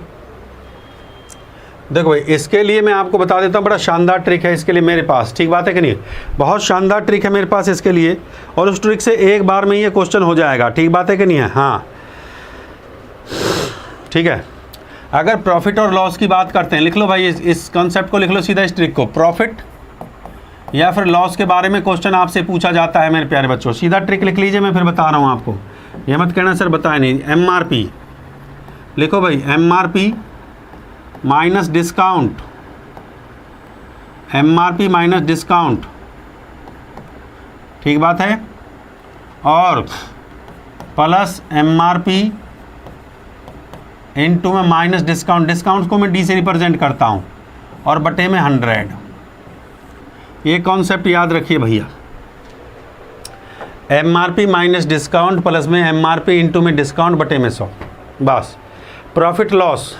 देखो भाई, इसके लिए मैं आपको बता देता हूँ, बड़ा शानदार ट्रिक है इसके लिए मेरे पास। ठीक बात है कि नहीं? बहुत शानदार ट्रिक है मेरे पास इसके लिए, और उस ट्रिक से एक बार में ये क्वेश्चन हो जाएगा। ठीक बात है कि नहीं है? हाँ ठीक है। अगर प्रॉफिट और लॉस की बात करते हैं, लिख लो भाई इस कॉन्सेप्ट को, लिख लो सीधा इस ट्रिक को। प्रॉफिट या फिर लॉस के बारे में क्वेश्चन आपसे पूछा जाता है मेरे प्यारे बच्चों, सीधा ट्रिक लिख लीजिए। मैं फिर बता रहा हूँ आपको, ये मत कहना सर बताया नहीं। MRP लिखो भाई, MRP minus discount, MRP minus discount. ठीक बात है? और प्लस MRP इनटू में माइनस डिस्काउंट। डिस्काउंट को मैं D से रिप्रेजेंट करता हूँ और बटे में 100। ये कॉन्सेप्ट याद रखिए भैया। MRP माइनस डिस्काउंट प्लस में MRP इनटू में डिस्काउंट बटे में 100। बस। प्रॉफिट लॉस,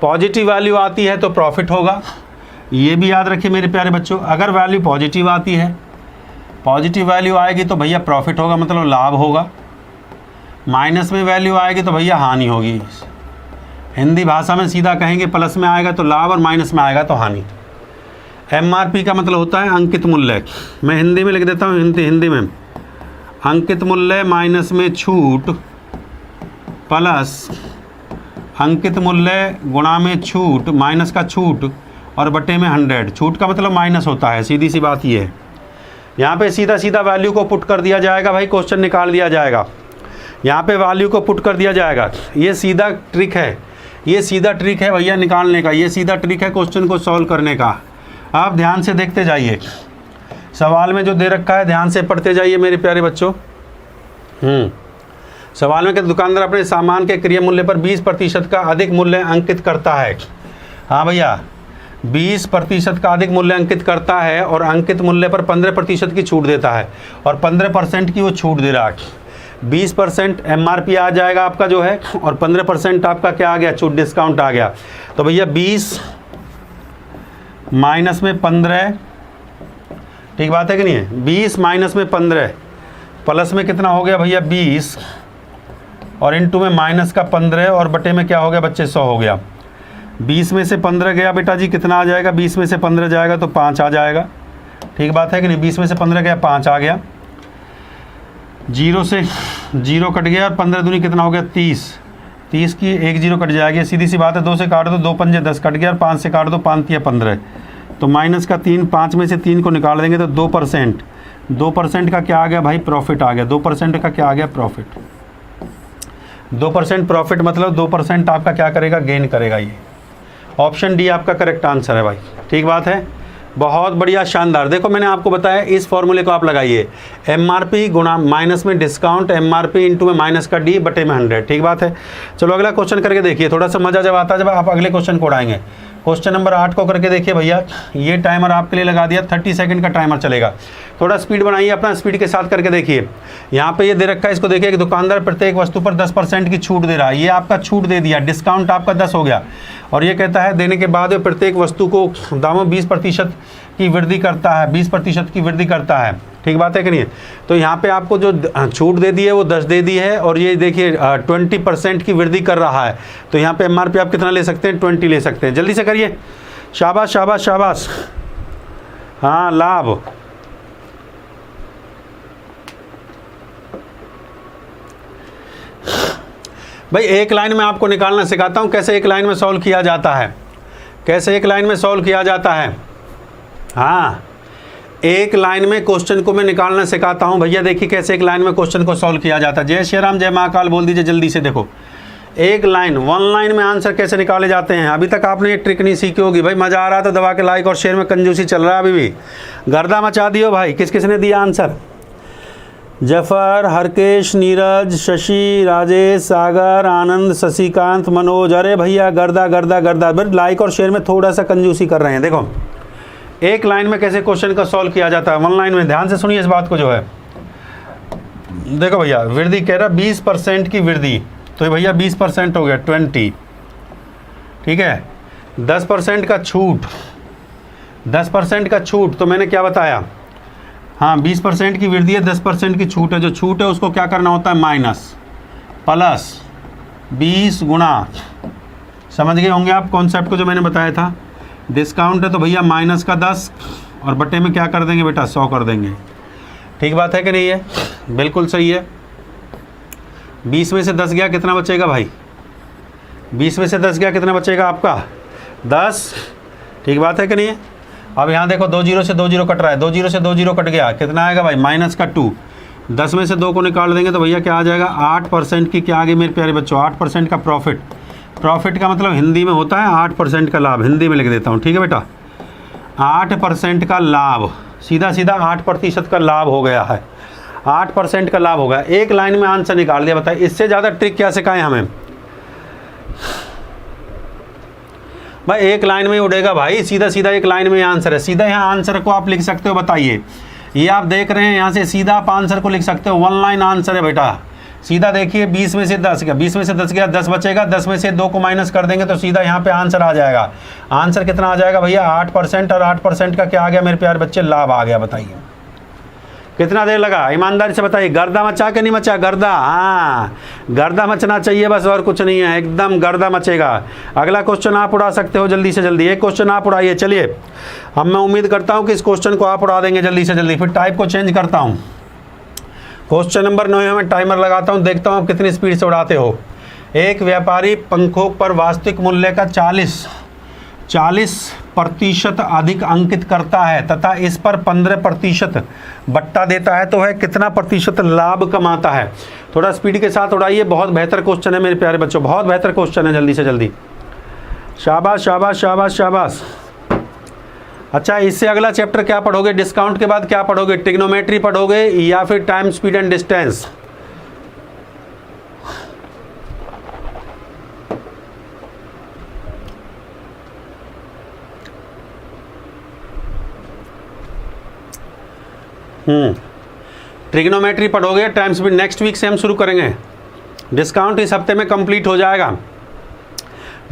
पॉजिटिव वैल्यू आती है तो प्रॉफिट होगा, ये भी याद रखिए मेरे प्यारे बच्चों। अगर वैल्यू पॉजिटिव आती है, पॉजिटिव वैल्यू आएगी तो भैया प्रॉफिट होगा, मतलब लाभ होगा। माइनस में वैल्यू आएगी तो भैया हानि होगी। हिंदी भाषा में सीधा कहेंगे, प्लस में आएगा तो लाभ और माइनस में आएगा तो हानि। MRP का मतलब होता है अंकित मूल्य। मैं हिंदी में लिख देता हूँ, हिंदी में अंकित मूल्य माइनस में छूट प्लस अंकित मूल्य गुणा में छूट, माइनस का छूट और बटे में 100। छूट का मतलब माइनस होता है, सीधी सी बात ये है। यहाँ पे सीधा सीधा वैल्यू को पुट कर दिया जाएगा भाई, क्वेश्चन निकाल दिया जाएगा। यहाँ पे वैल्यू को पुट कर दिया जाएगा। ये सीधा ट्रिक है, ये सीधा ट्रिक है भैया निकालने का, ये सीधा ट्रिक है क्वेश्चन को सॉल्व करने का। आप ध्यान से देखते जाइए, सवाल में जो दे रखा है ध्यान से पढ़ते जाइए मेरे प्यारे बच्चों। सवाल में कि दुकानदार अपने सामान के क्रय मूल्य पर 20% का अधिक मूल्य अंकित करता है। हाँ भैया, 20% का अधिक मूल्य अंकित करता है और अंकित मूल्य पर 15% की छूट देता है, और 15% की वो छूट दे रहा है। 20% MRP आ जाएगा आपका जो है, और 15% आपका क्या आ गया? छूट, डिस्काउंट आ गया। तो भैया 20 माइनस में 15, ठीक बात है कि नहीं है? 20 माइनस में 15 प्लस में कितना हो गया भैया? 20 और इनटू में माइनस का 15 और बटे में क्या हो गया बच्चे? 100 हो गया। 20 में से 15 गया बेटा जी, कितना आ जाएगा? 20 में से 15 जाएगा तो 5 आ जाएगा। ठीक बात है कि नहीं? 20 में से 15 गया, 5 आ गया। 0 से 0 कट गया और 15 दूनी कितना हो गया? 30। 30 की 1 0 कट जाएगी, सीधी सी बात है। 2 से काट दो, 2 पंजे 10 कट गया, और 5 से काट दो, 5 तिया 15। तो माइनस का 3, 5 में से 3 को निकाल देंगे तो 2%। 2% का क्या आ गया भाई? प्रॉफिट आ गया। 2% का क्या आ गया? प्रॉफिट। 2% प्रॉफिट मतलब 2% आपका क्या करेगा? गेन करेगा। ये ऑप्शन डी आपका करेक्ट आंसर है भाई। ठीक बात है, बहुत बढ़िया, शानदार। देखो मैंने आपको बताया, इस फॉर्मूले को आप लगाइए, MRP गुणा माइनस में डिस्काउंट, MRP इंटू में माइनस का D बटे में 100। ठीक बात है। चलो अगला क्वेश्चन करके देखिए, थोड़ा सा मजा जब आता है जब आप अगले क्वेश्चन को उड़ाएंगे। क्वेश्चन नंबर 8 को करके देखिए भैया। ये टाइमर आपके लिए लगा दिया, 30 सेकंड का टाइमर चलेगा। थोड़ा स्पीड बनाइए, अपना स्पीड के साथ करके देखिए। यहाँ पे ये दे रखा है, इसको देखिए कि दुकानदार प्रत्येक वस्तु पर 10% की छूट दे रहा है। ये आपका छूट दे दिया, डिस्काउंट आपका 10 हो गया, और ये कहता है देने के बाद प्रत्येक वस्तु को दामों 20% की वृद्धि करता है, 20% की वृद्धि करता है। ठीक बात है कि नहीं? तो यहाँ पे आपको जो छूट दे दी है वो 10 दे दी है, और ये देखिए 20% की वृद्धि कर रहा है। तो यहाँ पे MRP आप कितना ले सकते हैं? 20 ले सकते हैं। जल्दी से करिए, शाबाश शाबाश शाबाश। हाँ, लाभ। भाई एक लाइन में आपको निकालना सिखाता हूँ, कैसे एक लाइन में सॉल्व किया जाता है, कैसे एक लाइन में सॉल्व किया जाता है। हाँ, एक लाइन में क्वेश्चन को मैं निकालना सिखाता हूं भैया। देखिए कैसे एक लाइन में क्वेश्चन को सॉल्व किया जाता है। जय श्री राम, जय महाकाल बोल दीजिए जल्दी से। देखो एक लाइन, 1 लाइन में आंसर कैसे निकाले जाते हैं। अभी तक आपने ये ट्रिक नहीं सीखी होगी भाई। मज़ा आ रहा था, दबा के लाइक और शेयर में कंजूसी चल रहा है, अभी भी गर्दा मचा दियो भाई। किस किस ने दिया आंसर? जफर, हरकेश, नीरज, शशि, राजेश, सागर, आनंद, शशिकांत, मनोज। अरे भैया गर्दा गर्दा गर्दा, बस लाइक और शेयर में थोड़ा सा कंजूसी कर रहे हैं। देखो एक लाइन में कैसे क्वेश्चन का सॉल्व किया जाता है, वन लाइन में। ध्यान से सुनिए इस बात को जो है। देखो भैया वृद्धि कह रहा 20% की वृद्धि, तो भैया 20% हो गया 20, ठीक है। 10% का छूट, 10% का छूट, तो मैंने क्या बताया, हाँ 20% की वृद्धि है, 10% की छूट है। जो छूट है उसको क्या करना होता है, माइनस प्लस 20 गुना, समझ गए होंगे आप कॉन्सेप्ट को जो मैंने बताया था। डिस्काउंट है तो भैया माइनस का 10 और बटे में क्या कर देंगे बेटा, 100 कर देंगे। ठीक बात है कि नहीं है, बिल्कुल सही है। 20 में से 10 गया, कितना बचेगा भाई, 20 में से 10 गया, कितना बचेगा आपका 10। ठीक बात है कि नहीं है। अब यहाँ देखो 2 जीरो से 2 जीरो कट रहा है, 2 जीरो से 2 जीरो कट गया, कितना आएगा भाई, माइनस का 2। 10 में से 2 को निकाल देंगे तो भैया क्या आ जाएगा, 8% की क्या आ गई मेरे प्यारे बच्चों, 8% का प्रॉफिट। प्रॉफिट का मतलब हिंदी में होता है 8% का लाभ, हिंदी में लिख देता हूँ, ठीक है बेटा। 8% का लाभ, सीधा सीधा 8% का लाभ हो गया है, 8% का लाभ हो गया। एक लाइन में आंसर निकाल दिया। बताइए इससे ज़्यादा ट्रिक क्या सिखाएं हमें भाई, एक लाइन में उड़ेगा भाई, सीधा सीधा एक लाइन में आंसर है। सीधा यहाँ आंसर को आप लिख सकते हो। बताइए ये आप देख रहे हैं, यहाँ से सीधा आप आंसर को लिख सकते हो, वन लाइन आंसर है बेटा। सीधा देखिए 20 में से 10 गया, 20 में से 10 गया, 10 बचेगा, 10 में से 2 को माइनस कर देंगे तो सीधा यहाँ पे आंसर आ जाएगा। आंसर कितना आ जाएगा भैया, 8%, और 8% का क्या आ गया मेरे प्यारे बच्चे, लाभ आ गया। बताइए कितना देर लगा, ईमानदारी से बताइए। गर्दा मचा के नहीं मचा, गर्दा, हाँ गर्दा मचना चाहिए बस, और कुछ नहीं है, एकदम गर्दा मचेगा। अगला क्वेश्चन आप उड़ा सकते हो जल्दी से जल्दी, एक क्वेश्चन आप उड़ाइए। चलिए अब मैं उम्मीद करता हूँ कि इस क्वेश्चन को आप उड़ा देंगे जल्दी से जल्दी। फिर टाइप को चेंज करता हूँ, क्वेश्चन नंबर 9 में मैं टाइमर लगाता हूँ, देखता हूँ आप कितनी स्पीड से उड़ाते हो। एक व्यापारी पंखों पर वास्तविक मूल्य का 40% अधिक अंकित करता है तथा इस पर 15% बट्टा देता है, तो है कितना प्रतिशत लाभ कमाता है। थोड़ा स्पीड के साथ उड़ाइए, बहुत बेहतर क्वेश्चन है मेरे प्यारे बच्चों, बहुत बेहतर क्वेश्चन है, जल्दी से जल्दी। शाबाश शाबाश शाबाश शाबाश। अच्छा इससे अगला चैप्टर क्या पढ़ोगे, डिस्काउंट के बाद क्या पढ़ोगे, ट्रिग्नोमेट्री पढ़ोगे या फिर time speed and distance. Trigonometry पढ़ोगे, टाइम स्पीड नेक्स्ट वीक से हम शुरू करेंगे। डिस्काउंट इस हफ्ते में कंप्लीट हो जाएगा।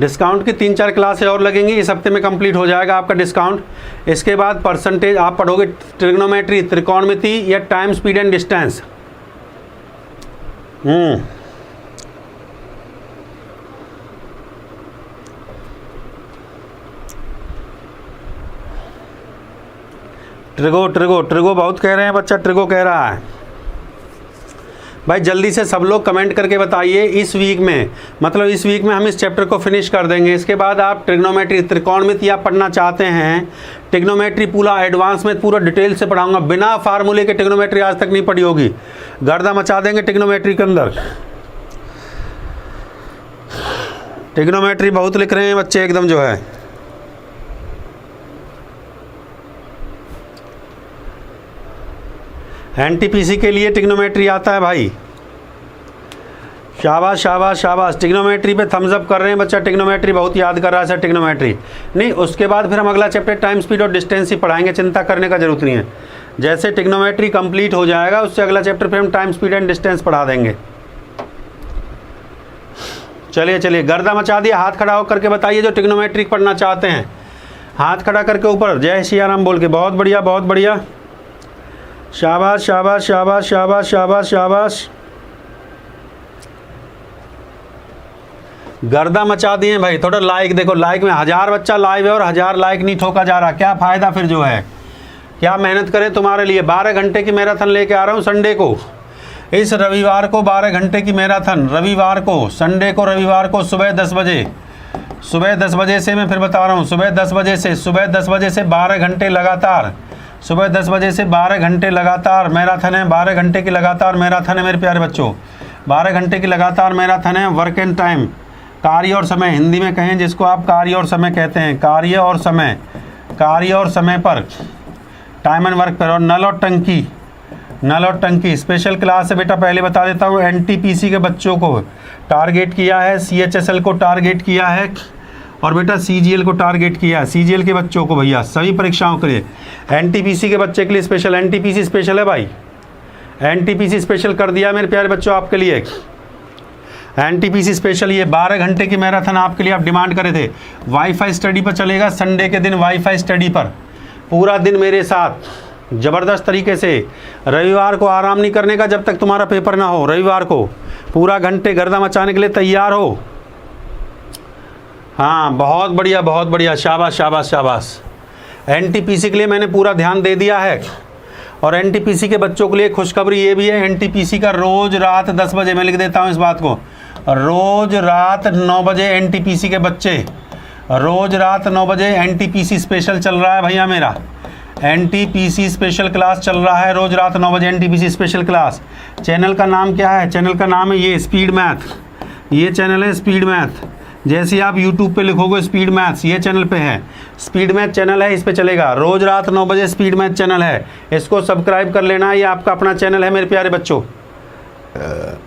डिस्काउंट की 3-4 क्लासें और लगेंगी, इस हफ्ते में कंप्लीट हो जाएगा आपका डिस्काउंट। इसके बाद परसेंटेज आप पढ़ोगे, ट्रिग्नोमेट्री, त्रिकोणमिति या time speed and distance. Trigo trigo trigo बहुत कह रहे हैं बच्चा, ट्रिगो कह रहा है भाई। जल्दी से सब लोग कमेंट करके बताइए। इस वीक में, मतलब इस वीक में हम इस चैप्टर को फिनिश कर देंगे। इसके बाद आप ट्रिग्नोमेट्री, त्रिकोणमिति आप पढ़ना चाहते हैं, ट्रिग्नोमेट्री पूरा एडवांस में पूरा डिटेल से पढ़ाऊंगा, बिना फार्मूले के ट्रिग्नोमेट्री आज तक नहीं पढ़ी होगी, गर्दा मचा देंगे ट्रिग्नोमेट्री के अंदर। ट्रिग्नोमेट्री बहुत लिख रहे हैं बच्चे एकदम जो है। एनटीपीसी के लिए ट्रिग्नोमेट्री आता है भाई, शाबाश शाबाश शाबाश। ट्रिग्नोमेट्री पे थम्स अप कर रहे हैं बच्चा, ट्रिग्नोमेट्री बहुत याद कर रहा है सर ट्रिग्नोमेट्री। नहीं, उसके बाद फिर हम अगला चैप्टर टाइम स्पीड और डिस्टेंस ही पढ़ाएंगे, चिंता करने का जरूरत नहीं है। जैसे ट्रिग्नोमेट्री कंप्लीट हो जाएगा उससे अगला चैप्टर फिर हम टाइम स्पीड एंड डिस्टेंस पढ़ा देंगे। चलिए चलिए, गर्दा मचा दिया। हाथ खड़ा होकर के बताइए जो ट्रिग्नोमेट्री पढ़ना चाहते हैं, हाथ खड़ा करके ऊपर जय श्री राम बोल के। बहुत बढ़िया बहुत बढ़िया, शाबाश शाबाश शाबाश शाबाश शाबाश शाबाश। गर्दा मचा दिए भाई। थोड़ा लाइक देखो, लाइक में 1000 बच्चा लाइव है और 1000 लाइक नहीं ठोका जा रहा। क्या फ़ायदा फिर जो है, क्या मेहनत करें तुम्हारे लिए। 12 घंटे की मैराथन लेके आ रहा हूँ संडे को, इस रविवार को 12 घंटे की मैराथन, रविवार को, संडे को, रविवार को सुबह 10 बजे, सुबह 10 बजे से मैं फिर बता रहा हूँ, सुबह 10 बजे से, सुबह 10 बजे से 12 घंटे लगातार, सुबह 10 बजे से 12 घंटे लगातार मैराथन है। 12 घंटे की लगातार मैराथन है मेरे प्यारे बच्चों, 12 घंटे की लगातार मैराथन है। वर्क एंड टाइम, कार्य और समय, हिंदी में कहें जिसको आप कार्य और समय कहते हैं, कार्य और समय, कार्य और समय पर, टाइम एंड वर्क पर। और नल और टंकी, नल और टंकी स्पेशल क्लास है बेटा, पहले बता देता हूँ। एनटीपीसी के बच्चों को टारगेट किया है, सीएचएसएल को टारगेट किया है और बेटा सीजीएल को टारगेट किया है। सीजीएल के बच्चों को भैया सभी परीक्षाओं के लिए, एनटीपीसी के बच्चे के लिए स्पेशल, एनटीपीसी स्पेशल है भाई, एनटीपीसी स्पेशल कर दिया मेरे प्यारे बच्चों आपके लिए। एनटीपीसी स्पेशल ये 12 घंटे की मैराथन आपके लिए आप डिमांड करे थे। वाईफाई स्टडी पर चलेगा, संडे के दिन वाईफाई स्टडी पर पूरा दिन मेरे साथ ज़बरदस्त तरीके से। रविवार को आराम नहीं करने का जब तक तुम्हारा पेपर ना हो। रविवार को पूरा घंटे गर्दा मचाने के लिए तैयार हो। हाँ बहुत बढ़िया बहुत बढ़िया, शाबाश शाबाश शाबाश। एनटीपीसी के लिए मैंने पूरा ध्यान दे दिया है। और एनटीपीसी के बच्चों के लिए खुशखबरी ये भी है, एनटीपीसी का रोज़ रात 10 बजे, मैं लिख देता हूँ इस बात को, रोज़ रात 9 बजे एनटीपीसी के बच्चे, रोज़ रात 9 बजे एनटीपीसी स्पेशल चल रहा है भैया मेरा। एनटीपीसी स्पेशल क्लास चल रहा है रोज़ रात 9 बजे एनटीपीसी स्पेशल क्लास। चैनल का नाम क्या है? चैनल का नाम है ये स्पीड मैथ, ये चैनल है स्पीड मैथ। जैसे आप YouTube पे लिखोगे स्पीड मैथ्स, ये चैनल पे है, स्पीड मैथ चैनल है, इस पे चलेगा रोज़ रात 9 बजे स्पीड मैथ चैनल है। इसको सब्सक्राइब कर लेना, ये आपका अपना चैनल है मेरे प्यारे बच्चों।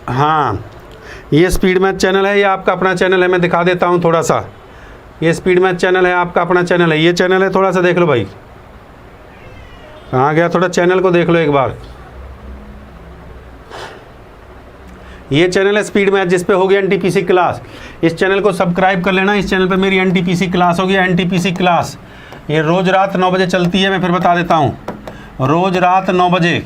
हाँ ये स्पीड मैथ चैनल है, ये आपका अपना चैनल है। मैं दिखा देता हूँ थोड़ा सा, ये स्पीड मैथ चैनल है, आपका अपना चैनल है, ये चैनल है, थोड़ा सा देख लो भाई। कहाँ गया? थोड़ा चैनल को देख लो एक बार। ये चैनल है स्पीड मैथ जिस पे होगी एनटीपीसी क्लास। इस चैनल को सब्सक्राइब कर लेना, इस चैनल पे मेरी एनटीपीसी क्लास होगी। एनटीपीसी क्लास ये रोज़ रात 9 बजे चलती है, मैं फिर बता देता हूँ, रोज़ रात 9 बजे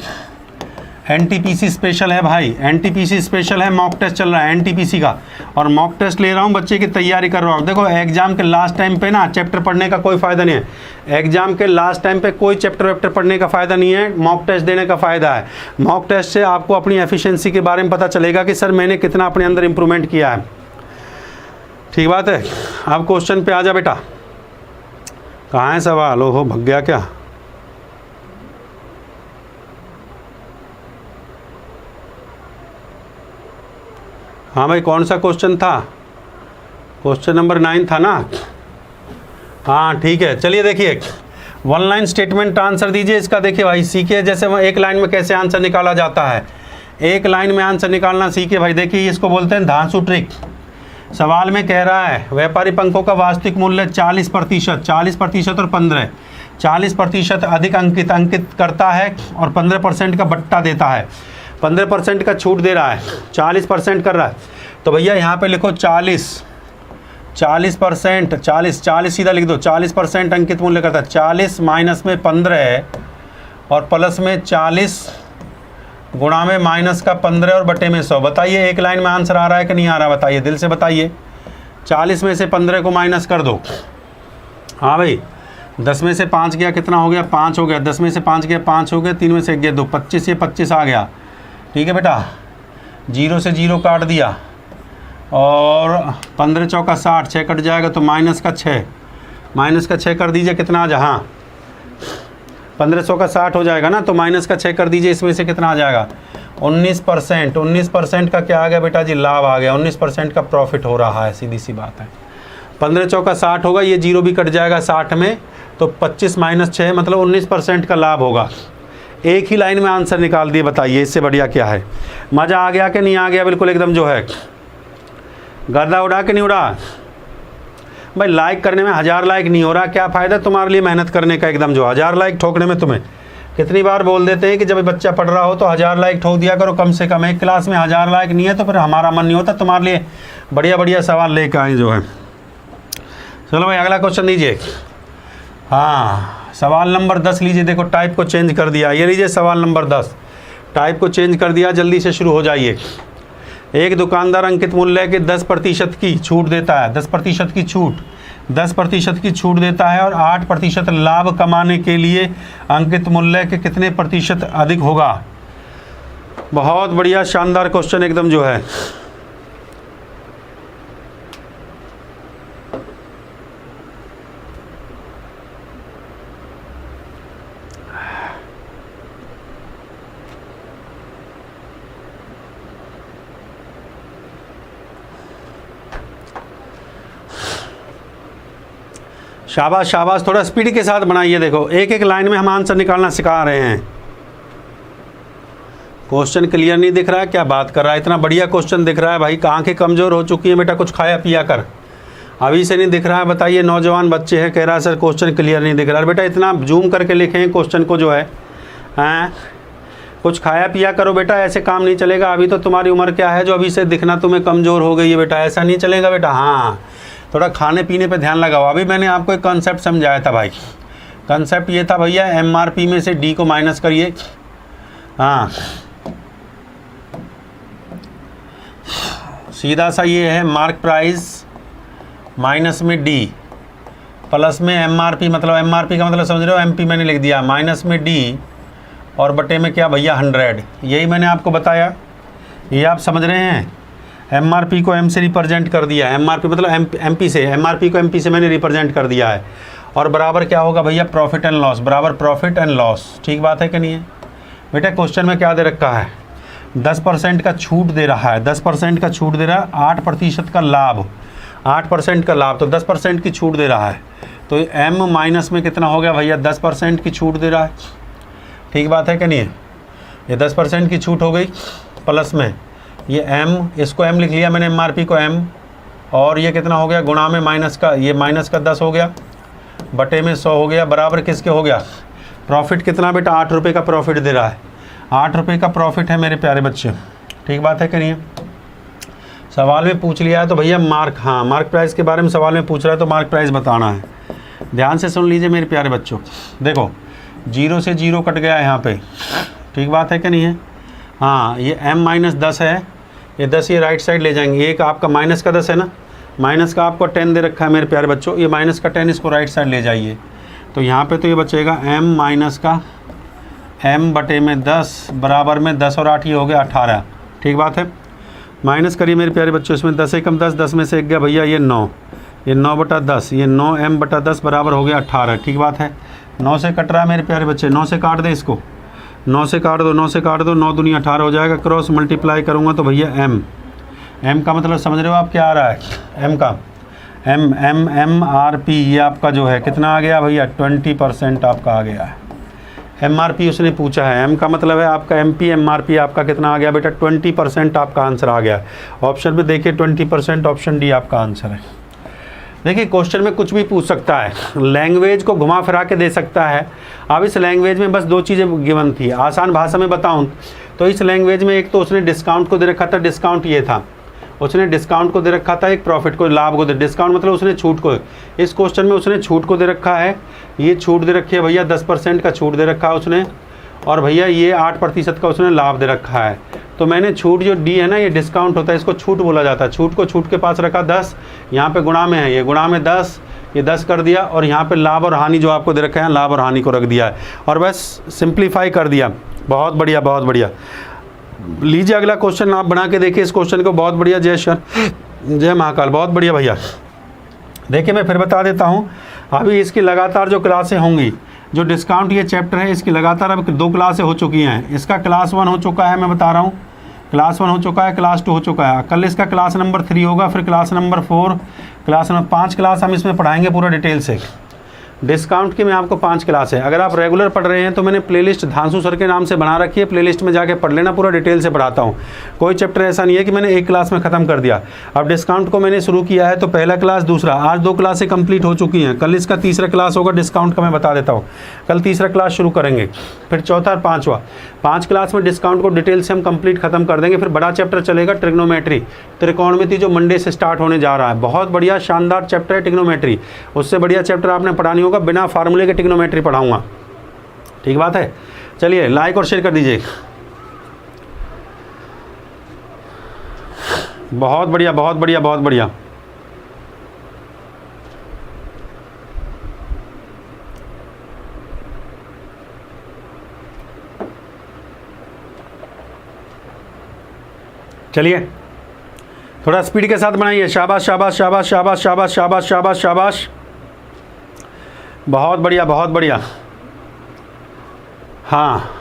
एनटीपीसी स्पेशल है भाई। एनटीपीसी स्पेशल है, मॉक टेस्ट चल रहा है एनटीपीसी का, और मॉक टेस्ट ले रहा हूँ, बच्चे की तैयारी कर रहा हूँ। देखो एग्जाम के लास्ट टाइम पे ना चैप्टर पढ़ने का कोई फ़ायदा नहीं है। एग्जाम के लास्ट टाइम पे कोई चैप्टर वैप्टर पढ़ने का फ़ायदा नहीं है, मॉक टेस्ट देने का फ़ायदा है। मॉक टेस्ट से आपको अपनी एफिशिएंसी के बारे में पता चलेगा कि सर मैंने कितना अपने अंदर इम्प्रूवमेंट किया है। ठीक बात है। अब क्वेश्चन पे आ जा बेटा। कहाँ है सवाल? ओहो भग गया क्या? हाँ भाई कौन सा क्वेश्चन था? क्वेश्चन नंबर 9 था ना? हाँ ठीक है, चलिए देखिए, 1 लाइन स्टेटमेंट आंसर दीजिए इसका। देखिए भाई सीखिए जैसे एक लाइन में कैसे आंसर निकाला जाता है, एक लाइन में आंसर निकालना सीखिए भाई। देखिए इसको बोलते हैं धांसू ट्रिक। सवाल में कह रहा है व्यापारी पंखों का वास्तविक मूल्य 40%, 40% और 15, 40% अधिक अंकित करता है और 15% का बट्टा देता है। 15% का छूट दे रहा है, 40% कर रहा है। तो भैया यहाँ पे लिखो 40% 40 सीधा लिख दो। 40% अंकित मूल्य करता है, 40 माइनस में 15 है और प्लस में 40 गुणा में माइनस का 15 और बटे में 100। बताइए एक लाइन में आंसर आ रहा है कि नहीं आ रहा? बताइए दिल से बताइए। 40 में से 15 को माइनस कर दो। हाँ भाई 10 में से 5 गया, कितना हो गया? 5 हो गया। 10 में से 5 गया, 5 हो गया। 3 में से 1 गया 2, 25, ये 25 आ गया। ठीक है बेटा, 0 से 0 काट दिया और 15 चौका 60, 6 कट जाएगा तो माइनस का 6 कर दीजिए, कितना आ जाए? हाँ 15 चौका 60 हो जाएगा ना, तो माइनस का 6 कर दीजिए, इसमें से कितना आ जाएगा? 19%। 19% का क्या आ गया बेटा जी? लाभ आ गया। 19% का प्रॉफिट हो रहा है, सीधी सी बात है। 15 चौका 60 होगा, ये 0 भी कट जाएगा 60 में, तो 25 माइनस 6 मतलब 19% का लाभ होगा। एक ही लाइन में आंसर निकाल दिए। बताइए इससे बढ़िया क्या है? मज़ा आ गया कि नहीं आ गया? बिल्कुल एकदम जो है गर्दा उड़ा के नहीं उड़ा भाई। लाइक करने में 1000 लाइक नहीं हो रहा, क्या फ़ायदा तुम्हारे लिए मेहनत करने का? एकदम जो 1000 लाइक ठोकने में तुम्हें कितनी बार बोल देते हैं कि जब बच्चा पढ़ रहा हो तो 1000 लाइक ठोक दिया करो कम से कम। एक क्लास में 1000 लाइक नहीं है तो फिर हमारा मन नहीं होता तुम्हारे लिए बढ़िया बढ़िया सवाल लेकर आए जो है। चलो भाई अगला क्वेश्चन दीजिए। हाँ सवाल नंबर 10 लीजिए। देखो टाइप को चेंज कर दिया, ये लीजिए सवाल नंबर 10, टाइप को चेंज कर दिया। जल्दी से शुरू हो जाइए। एक दुकानदार अंकित मूल्य के 10% की छूट देता है, 10% की छूट, 10% की छूट देता है और 8% लाभ कमाने के लिए अंकित मूल्य के कितने प्रतिशत अधिक होगा? बहुत बढ़िया शानदार क्वेश्चन एकदम जो है। शाबाश शाबाश, थोड़ा स्पीड के साथ बनाइए। देखो एक एक लाइन में हम आंसर निकालना सिखा रहे हैं। क्वेश्चन क्लियर नहीं दिख रहा है, क्या बात कर रहा है? इतना बढ़िया क्वेश्चन दिख रहा है भाई, आंखें कमज़ोर हो चुकी हैं बेटा, कुछ खाया पिया कर। अभी से नहीं दिख रहा है, बताइए। नौजवान बच्चे हैं, कह रहा है सर क्वेश्चन क्लियर नहीं दिख रहा है। बेटा इतना जूम करके लिखें क्वेश्चन को जो है, हैं कुछ खाया पिया करो बेटा, ऐसे काम नहीं चलेगा। अभी तो तुम्हारी उम्र क्या है जो अभी से दिखना तुम्हें कमज़ोर हो गई है बेटा, ऐसा नहीं चलेगा बेटा। हाँ, थोड़ा खाने पीने पे ध्यान लगाओ। अभी मैंने आपको एक कॉन्सेप्ट समझाया था भाई, कॉन्सेप्ट ये था भैया, MRP में से D को माइनस करिए। हाँ, सीधा सा ये है, मार्क प्राइस माइनस में D प्लस में MRP, मतलब MRP का मतलब समझ रहे हो, MP मैंने लिख दिया, माइनस में D और बटे में क्या भैया 100। यही मैंने आपको बताया, ये आप समझ रहे हैं। MRP को M से रिप्रेजेंट कर दिया है, MRP मतलब MP से, MRP को MP से मैंने रिप्रेजेंट कर दिया है। और बराबर क्या होगा भैया, प्रॉफिट एंड लॉस, बराबर प्रॉफिट एंड लॉस। ठीक बात है कि नहीं है बेटा? क्वेश्चन में क्या दे रखा है, 10% का छूट दे रहा है, 10% का छूट दे रहा है, 8% का लाभ, 8% का लाभ, तो 10% की छूट दे रहा है। तो M माइनस में कितना हो गया भैया, 10% की छूट दे रहा है। ठीक बात है कि नहीं है? ये 10% की छूट हो गई, प्लस में ये M, इसको M लिख लिया मैंने, MRP को M, और ये कितना हो गया, गुणा में माइनस का, ये माइनस का 10 हो गया, बटे में 100 हो गया, बराबर किसके हो गया, प्रॉफिट कितना बेटा, 8 रुपये का प्रॉफिट दे रहा है। 8 रुपये का प्रॉफिट है मेरे प्यारे बच्चे। ठीक बात है कि नहीं है? सवाल में पूछ लिया है तो भैया मार्क, हाँ मार्क प्राइस के बारे में सवाल में पूछ रहा है तो मार्क प्राइस बताना है। ध्यान से सुन लीजिए मेरे प्यारे बच्चों, देखो 0 से 0 कट गया यहाँ पे। ठीक बात है कि नहीं है? हाँ, ये M माइनस 10 है, ये 10 ये राइट साइड ले जाएंगे, एक आपका माइनस का 10 है ना, माइनस का आपको 10 दे रखा है मेरे प्यारे बच्चों, ये माइनस का 10 इसको राइट साइड ले जाइए। तो यहाँ पे तो ये बचेगा M माइनस का M बटे में 10 बराबर में 10 और 8 ये हो गया 18। ठीक बात है? माइनस करिए मेरे प्यारे बच्चों, इसमें 10 एकम 10, 10 में से एक गया भैया ये 9, ये 9 बटा 10, ये 9 M बटा 10 बराबर हो गया 18। ठीक बात है? 9 से कट रहा है मेरे प्यारे बच्चे, 9 से काट दे इसको, 9 से काट दो, 9 से काट दो, 9 दूनी 18 हो जाएगा, क्रॉस मल्टीप्लाई करूँगा तो भैया M का मतलब समझ रहे हो आप क्या आ रहा है, M का MRP ये आपका जो है कितना आ गया भैया, 20% आपका आ गया है। MRP उसने पूछा है, M का मतलब है आपका MP, MRP आपका कितना आ गया बेटा, 20% आपका आंसर आ गया। ऑप्शन में देखिए 20%, ऑप्शन डी आपका आंसर है। देखिए क्वेश्चन में कुछ भी पूछ सकता है, लैंग्वेज को घुमा फिरा के दे सकता है। अब इस लैंग्वेज में बस 2 चीज़ें गिवन थी, आसान भाषा में बताऊं तो इस लैंग्वेज में एक तो उसने डिस्काउंट को दे रखा था, डिस्काउंट ये था, उसने डिस्काउंट को दे रखा था, एक प्रॉफिट को, लाभ को दे, डिस्काउंट मतलब उसने छूट को, इस क्वेश्चन में उसने छूट को दे रखा है, ये छूट दे रखी है भैया, 10% का छूट दे रखा है उसने, और भैया ये 8% का उसने लाभ दे रखा है। तो मैंने छूट जो डी है ना, ये डिस्काउंट होता है, इसको छूट बोला जाता है। छूट को छूट के पास रखा 10, यहाँ पे गुणा में है, ये गुणा में 10, ये 10 कर दिया, और यहाँ पे लाभ और हानि जो आपको दे रखा है, लाभ और हानि को रख दिया है, और बस सिंप्लीफाई कर दिया। बहुत बढ़िया, बहुत बढ़िया। लीजिए अगला क्वेश्चन आप बना के देखिए इस क्वेश्चन को। बहुत बढ़िया, जय श्री, जय महाकाल, बहुत बढ़िया भैया। देखिए मैं फिर बता देता हूँ, अभी इसकी लगातार जो क्लासें होंगी, जो डिस्काउंट ये चैप्टर है, इसकी लगातार अब 2 क्लासें हो चुकी हैं। इसका क्लास 1 हो चुका है, मैं बता रहा हूँ, क्लास 1 हो चुका है, क्लास 2 हो चुका है, कल इसका क्लास नंबर 3 होगा, फिर class number 4, class number 5 class हम इसमें पढ़ाएंगे पूरा डिटेल से। डिस्काउंट की मैं आपको 5 क्लास है। अगर आप रेगुलर पढ़ रहे हैं तो मैंने प्लेलिस्ट धांसू सर के नाम से बना रखी है, प्लेलिस्ट में जाके पढ़ लेना, पूरा डिटेल से पढ़ाता हूँ। कोई चैप्टर ऐसा नहीं है कि मैंने एक क्लास में ख़त्म कर दिया। अब डिस्काउंट को मैंने शुरू किया है तो पहला क्लास, दूसरा, आज 2 क्लासें कंप्लीट हो चुकी हैं, कल इसका तीसरा क्लास होगा। डिस्काउंट का मैं बता देता हूँ, कल तीसरा क्लास शुरू करेंगे, फिर चौथा और 5वां। 5 क्लास में डिस्काउंट को डिटेल से हम कंप्लीट खत्म कर देंगे। फिर बड़ा चैप्टर चलेगा ट्रिग्नोमेट्री, त्रिकोणमिति, जो मंडे से स्टार्ट होने जा रहा है। बहुत बढ़िया शानदार चैप्टर है ट्रिग्नोमेट्री, उससे बढ़िया चैप्टर आपने पढ़ानी होगा, बिना फार्मूले के ट्रिग्नोमेट्री पढ़ाऊंगा। ठीक बात है? चलिए लाइक और शेयर कर दीजिए। बहुत बढ़िया, बहुत बढ़िया, बहुत बढ़िया। चलिए थोड़ा स्पीड के साथ बनाइए। शाबाश शाबाश शाबाश शाबाश शाबाश शाबाश शाबाश शाबाश, बहुत बढ़िया, बहुत बढ़िया। हाँ,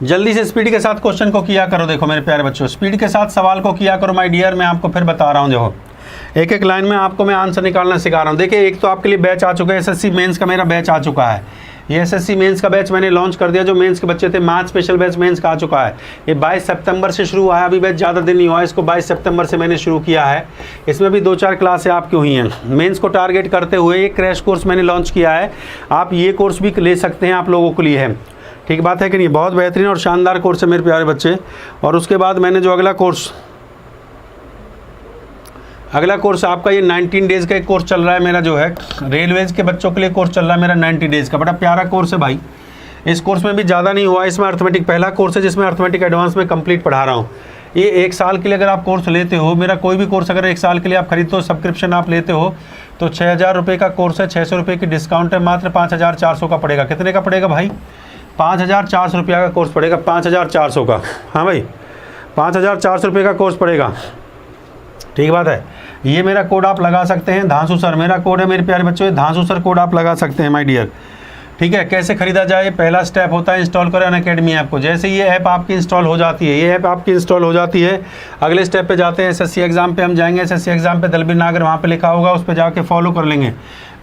जल्दी से स्पीड के साथ क्वेश्चन को किया करो। देखो मेरे प्यारे बच्चों, स्पीड के साथ सवाल को किया करो माय डियर। मैं आपको फिर बता रहा हूँ, देखो एक एक लाइन में आपको मैं आंसर निकालना सिखा रहा हूँ। देखिए एक तो आपके लिए बैच आ चुका है, एसएससी मेंस का मेरा बैच आ चुका है। ये एसएससी मेंस का बैच मैंने लॉन्च कर दिया, जो मेंस के बच्चे थे। मैथ स्पेशल बैच मेंस का आ चुका है। ये 22 सितंबर से शुरू हुआ है, अभी बैच ज़्यादा दिन नहीं हुआ है, इसको 22 सितंबर से मैंने शुरू किया है। इसमें भी 2-4 क्लासें आपकी हुई हैं। मेंस को टारगेट करते हुए ये क्रैश कोर्स मैंने लॉन्च किया है। आप ये कोर्स भी ले सकते हैं, आप लोगों के लिए है। ठीक बात है कि नहीं? बहुत बेहतरीन और शानदार कोर्स है मेरे प्यारे बच्चे। और उसके बाद मैंने जो अगला कोर्स आपका ये 19 डेज़ का एक कोर्स चल रहा है मेरा, जो है रेलवेज़ के बच्चों के लिए कोर्स चल रहा है मेरा 90 डेज़ का। बड़ा प्यारा कोर्स है भाई। इस कोर्स में भी ज़्यादा नहीं हुआ, इसमें अर्थमेटिक पहला कोर्स है जिसमें अर्थमेटिक एडवांस में कंप्लीट पढ़ा रहा हूँ। ये 1 साल के लिए अगर आप कोर्स लेते हो, मेरा कोई भी कोर्स अगर 1 साल के लिए आप खरीदते हो, सब्सक्रिप्शन आप लेते हो, तो 6000 रुपये का कोर्स है, 600 रुपये की डिस्काउंट है, मात्र 5400 का पड़ेगा। कितने का पड़ेगा भाई? 5400 रुपया का कोर्स पड़ेगा, 5400 का। हाँ भाई, 5400 रुपये का कोर्स पड़ेगा। ठीक बात है। ये मेरा कोड आप लगा सकते हैं, धांसू सर मेरा कोड है मेरे प्यारे बच्चों, धांसू सर कोड आप लगा सकते हैं माय डियर। ठीक है, कैसे खरीदा जाए? पहला स्टेप होता है इंस्टॉल करें अनअकैडमी ऐप को। जैसे ये ऐप आपकी इंस्टॉल हो जाती है, ये ऐप आपकी इंस्टॉल हो जाती है, अगले स्टेप पे जाते हैं। एसएससी एग्जाम पे हम जाएंगे, एसएससी एग्जाम पे दलबीर नागर वहाँ पे लिखा होगा, उस पर जाके फॉलो कर लेंगे।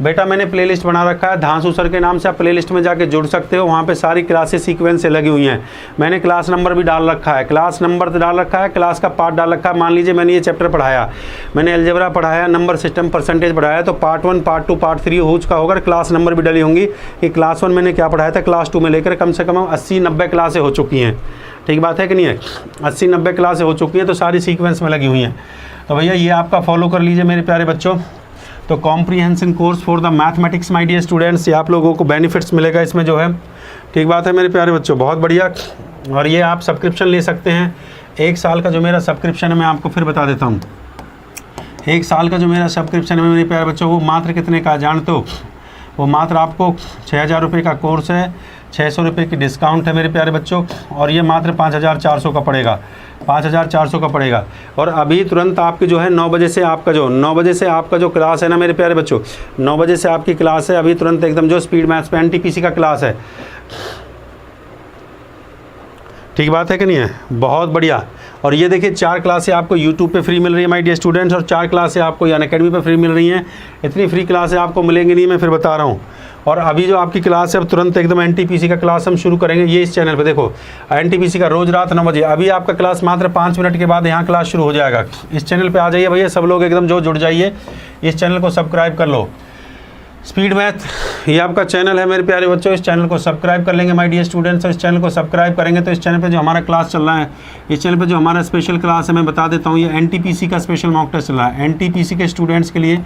बेटा मैंने प्लेलिस्ट बना रखा है धांसू सर के नाम से, आप प्लेलिस्ट में जाके जुड़ सकते हो। वहाँ पे सारी क्लासेस सीक्वेंस से लगी हुई हैं। मैंने क्लास नंबर भी डाल रखा है, क्लास नंबर डाल रखा है, क्लास का पार्ट डाल रखा है। मान लीजिए मैंने ये चैप्टर पढ़ाया, मैंने अलजेब्रा पढ़ाया, नंबर सिस्टम परसेंटेज पढ़ाया, तो पार्ट 1, पार्ट 2, पार्ट 3 हो चुका होगा। क्लास नंबर भी डली होंगी कि क्लास 1 मैंने क्या पढ़ाया था, क्लास 2 में लेकर कम से कम 80-90 क्लासें हो चुकी हैं। ठीक बात है कि नहीं है? 80-90 क्लासें हो चुकी हैं, तो सारी सीक्वेंस में लगी हुई हैं। तो भैया ये आपका फॉलो कर लीजिए मेरे प्यारे बच्चों। तो comprehension course for the mathematics my dear students, ये आप लोगों को बेनिफिट्स मिलेगा इसमें जो है। ठीक बात है मेरे प्यारे बच्चों, बहुत बढ़िया। और ये आप सब्सक्रिप्शन ले सकते हैं। 1 साल का जो मेरा सब्सक्रिप्शन है, मैं आपको फिर बता देता हूँ। 1 साल का जो मेरा सब्सक्रिप्शन है मेरे प्यारे बच्चों, वो मात्र कितने का जानते हो? वो मात्र आपको 6000 रुपये का कोर्स है, 600 रुपये की डिस्काउंट है मेरे प्यारे बच्चों, और ये मात्र 5400 का पड़ेगा, 5400 का पड़ेगा। और अभी तुरंत आपकी जो है 9 बजे से आपका जो क्लास है ना मेरे प्यारे बच्चों, 9 बजे से आपकी क्लास है अभी तुरंत एकदम, जो स्पीड मैथ्स पे एनटीपीसी का क्लास है। ठीक बात है कि नहीं है? बहुत बढ़िया। और ये देखिए 4 क्लासें आपको यूट्यूब पे फ्री मिल रही है माय डियर स्टूडेंट्स, और 4 क्लासें आपको अनअकैडमी पे फ्री मिल रही हैं। इतनी फ्री क्लासें आपको मिलेंगी नहीं, मैं फिर बता रहा हूँ। और अभी जो आपकी क्लास है, अब तुरंत एकदम एनटीपीसी का क्लास हम शुरू करेंगे। ये इस चैनल पे देखो, एनटीपीसी का रोज़ रात 9 बजे। अभी आपका क्लास मात्र 5 मिनट के बाद यहाँ क्लास शुरू हो जाएगा। इस चैनल पे आ जाइए भैया, सब लोग एकदम जो जुड़ जाइए, इस चैनल को सब्सक्राइब कर लो। स्पीड मैथ ये आपका चैनल है मेरे प्यारे बच्चों, इस चैनल को सब्सक्राइब कर लेंगे माय डियर स्टूडेंट्स। इस चैनल को सब्सक्राइब करेंगे तो इस चैनल पे जो हमारा क्लास चल रहा है, इस चैनल पे जो हमारा स्पेशल क्लास है, मैं बता देता हूँ, ये एनटीपीसी का स्पेशल मॉक टेस्ट चल रहा है। एनटीपीसी के स्टूडेंट्स के लिए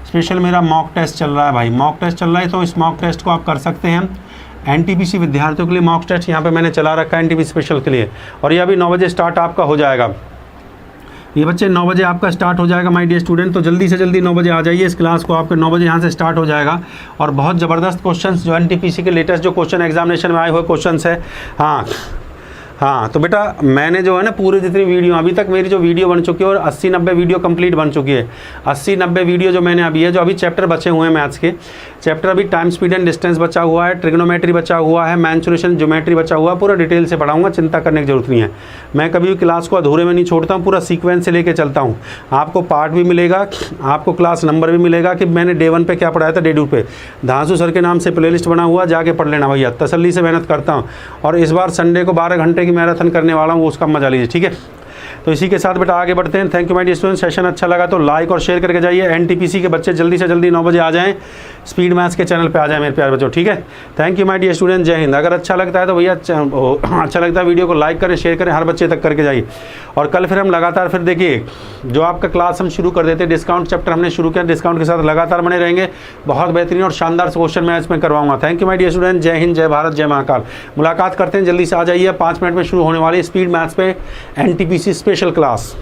स्पेशल मेरा मॉक टेस्ट चल रहा है भाई, मॉक टेस्ट चल रहा है। तो इस मॉक टेस्ट को आप कर सकते हैं। एनटीपीसी विद्यार्थियों के लिए मॉक टेस्ट यहाँ पे मैंने चला रखा है एनटीपीसी स्पेशल के लिए, और ये अभी 9 बजे स्टार्ट आपका हो जाएगा। ये बच्चे 9 बजे आपका स्टार्ट हो जाएगा माय डियर स्टूडेंट, तो जल्दी से जल्दी 9 बजे आ जाइए इस क्लास को। आपके 9 बजे यहाँ से स्टार्ट हो जाएगा। और बहुत ज़बरदस्त क्वेश्चंस जो एनटीपीसी के लेटेस्ट जो क्वेश्चन एग्जामिनेशन में आए हुए क्वेश्चंस है। हाँ, तो बेटा मैंने जो है ना पूरी जितनी वीडियो अभी तक मेरी जो वीडियो बन चुकी है, और 80-90 वीडियो कंप्लीट बन चुकी है। 80-90 वीडियो जो मैंने अभी है, जो अभी चैप्टर बचे हुए हैं मैथ्स के चैप्टर, अभी टाइम स्पीड एंड डिस्टेंस बचा हुआ है, ट्रिग्नोमेट्री बचा हुआ है, मेंसुरेशन ज्योमेट्री बचा हुआ है। पूरा डिटेल से पढ़ाऊंगा, चिंता करने की जरूरत नहीं है। मैं कभी भी क्लास को अधूरे में नहीं छोड़ता हूँ, पूरा सीक्वेंस से लेके चलता हूँ। आपको पार्ट भी मिलेगा, आपको क्लास नंबर भी मिलेगा कि मैंने डे 1 पे क्या पढ़ाया था, डे 2 पे। धांसू सर के नाम से प्लेलिस्ट बना हुआ, जाके पढ़ लेना भैया, तसल्ली से मेहनत करता हूँ। और इस बार संडे को 12 घंटे की मैराथन करने वाला हूँ, उसका मजा लीजिए। ठीक है, तो इसी के साथ बेटा आगे बढ़ते हैं। Thank you my dear student. Session अच्छा लगा तो लाइक और शेयर करके जाइए। एनटीपीसी के बच्चे जल्दी से जल्दी 9 बजे आ जाएं, स्पीड मैथ्स के चैनल पे आ जाएं मेरे प्यारे बच्चों। ठीक है, thank you my dear student, जय हिंद। अगर अच्छा लगता है तो भैया अच्छा लगता है वीडियो को लाइक करें, शेयर करें, हर बच्चे तक करके जाइए। और कल फिर हम लगातार फिर देखिए जो आपका क्लास हम शुरू कर देते हैं, डिस्काउंट चैप्टर हमने शुरू किया, डिस्काउंट के साथ लगातार बने रहेंगे। बहुत बेहतरीन और शानदार क्वेश्चन मैं इसमें करवाऊंगा। Thank you my dear student, जय हिंद, जय भारत, जय महाकाल। मुलाकात करते हैं, जल्दी से आ जाइए। 5 मिनट में शुरू होने वाली स्पीड मैथ्स पे एनटीपीसी स्पेशल क्लास।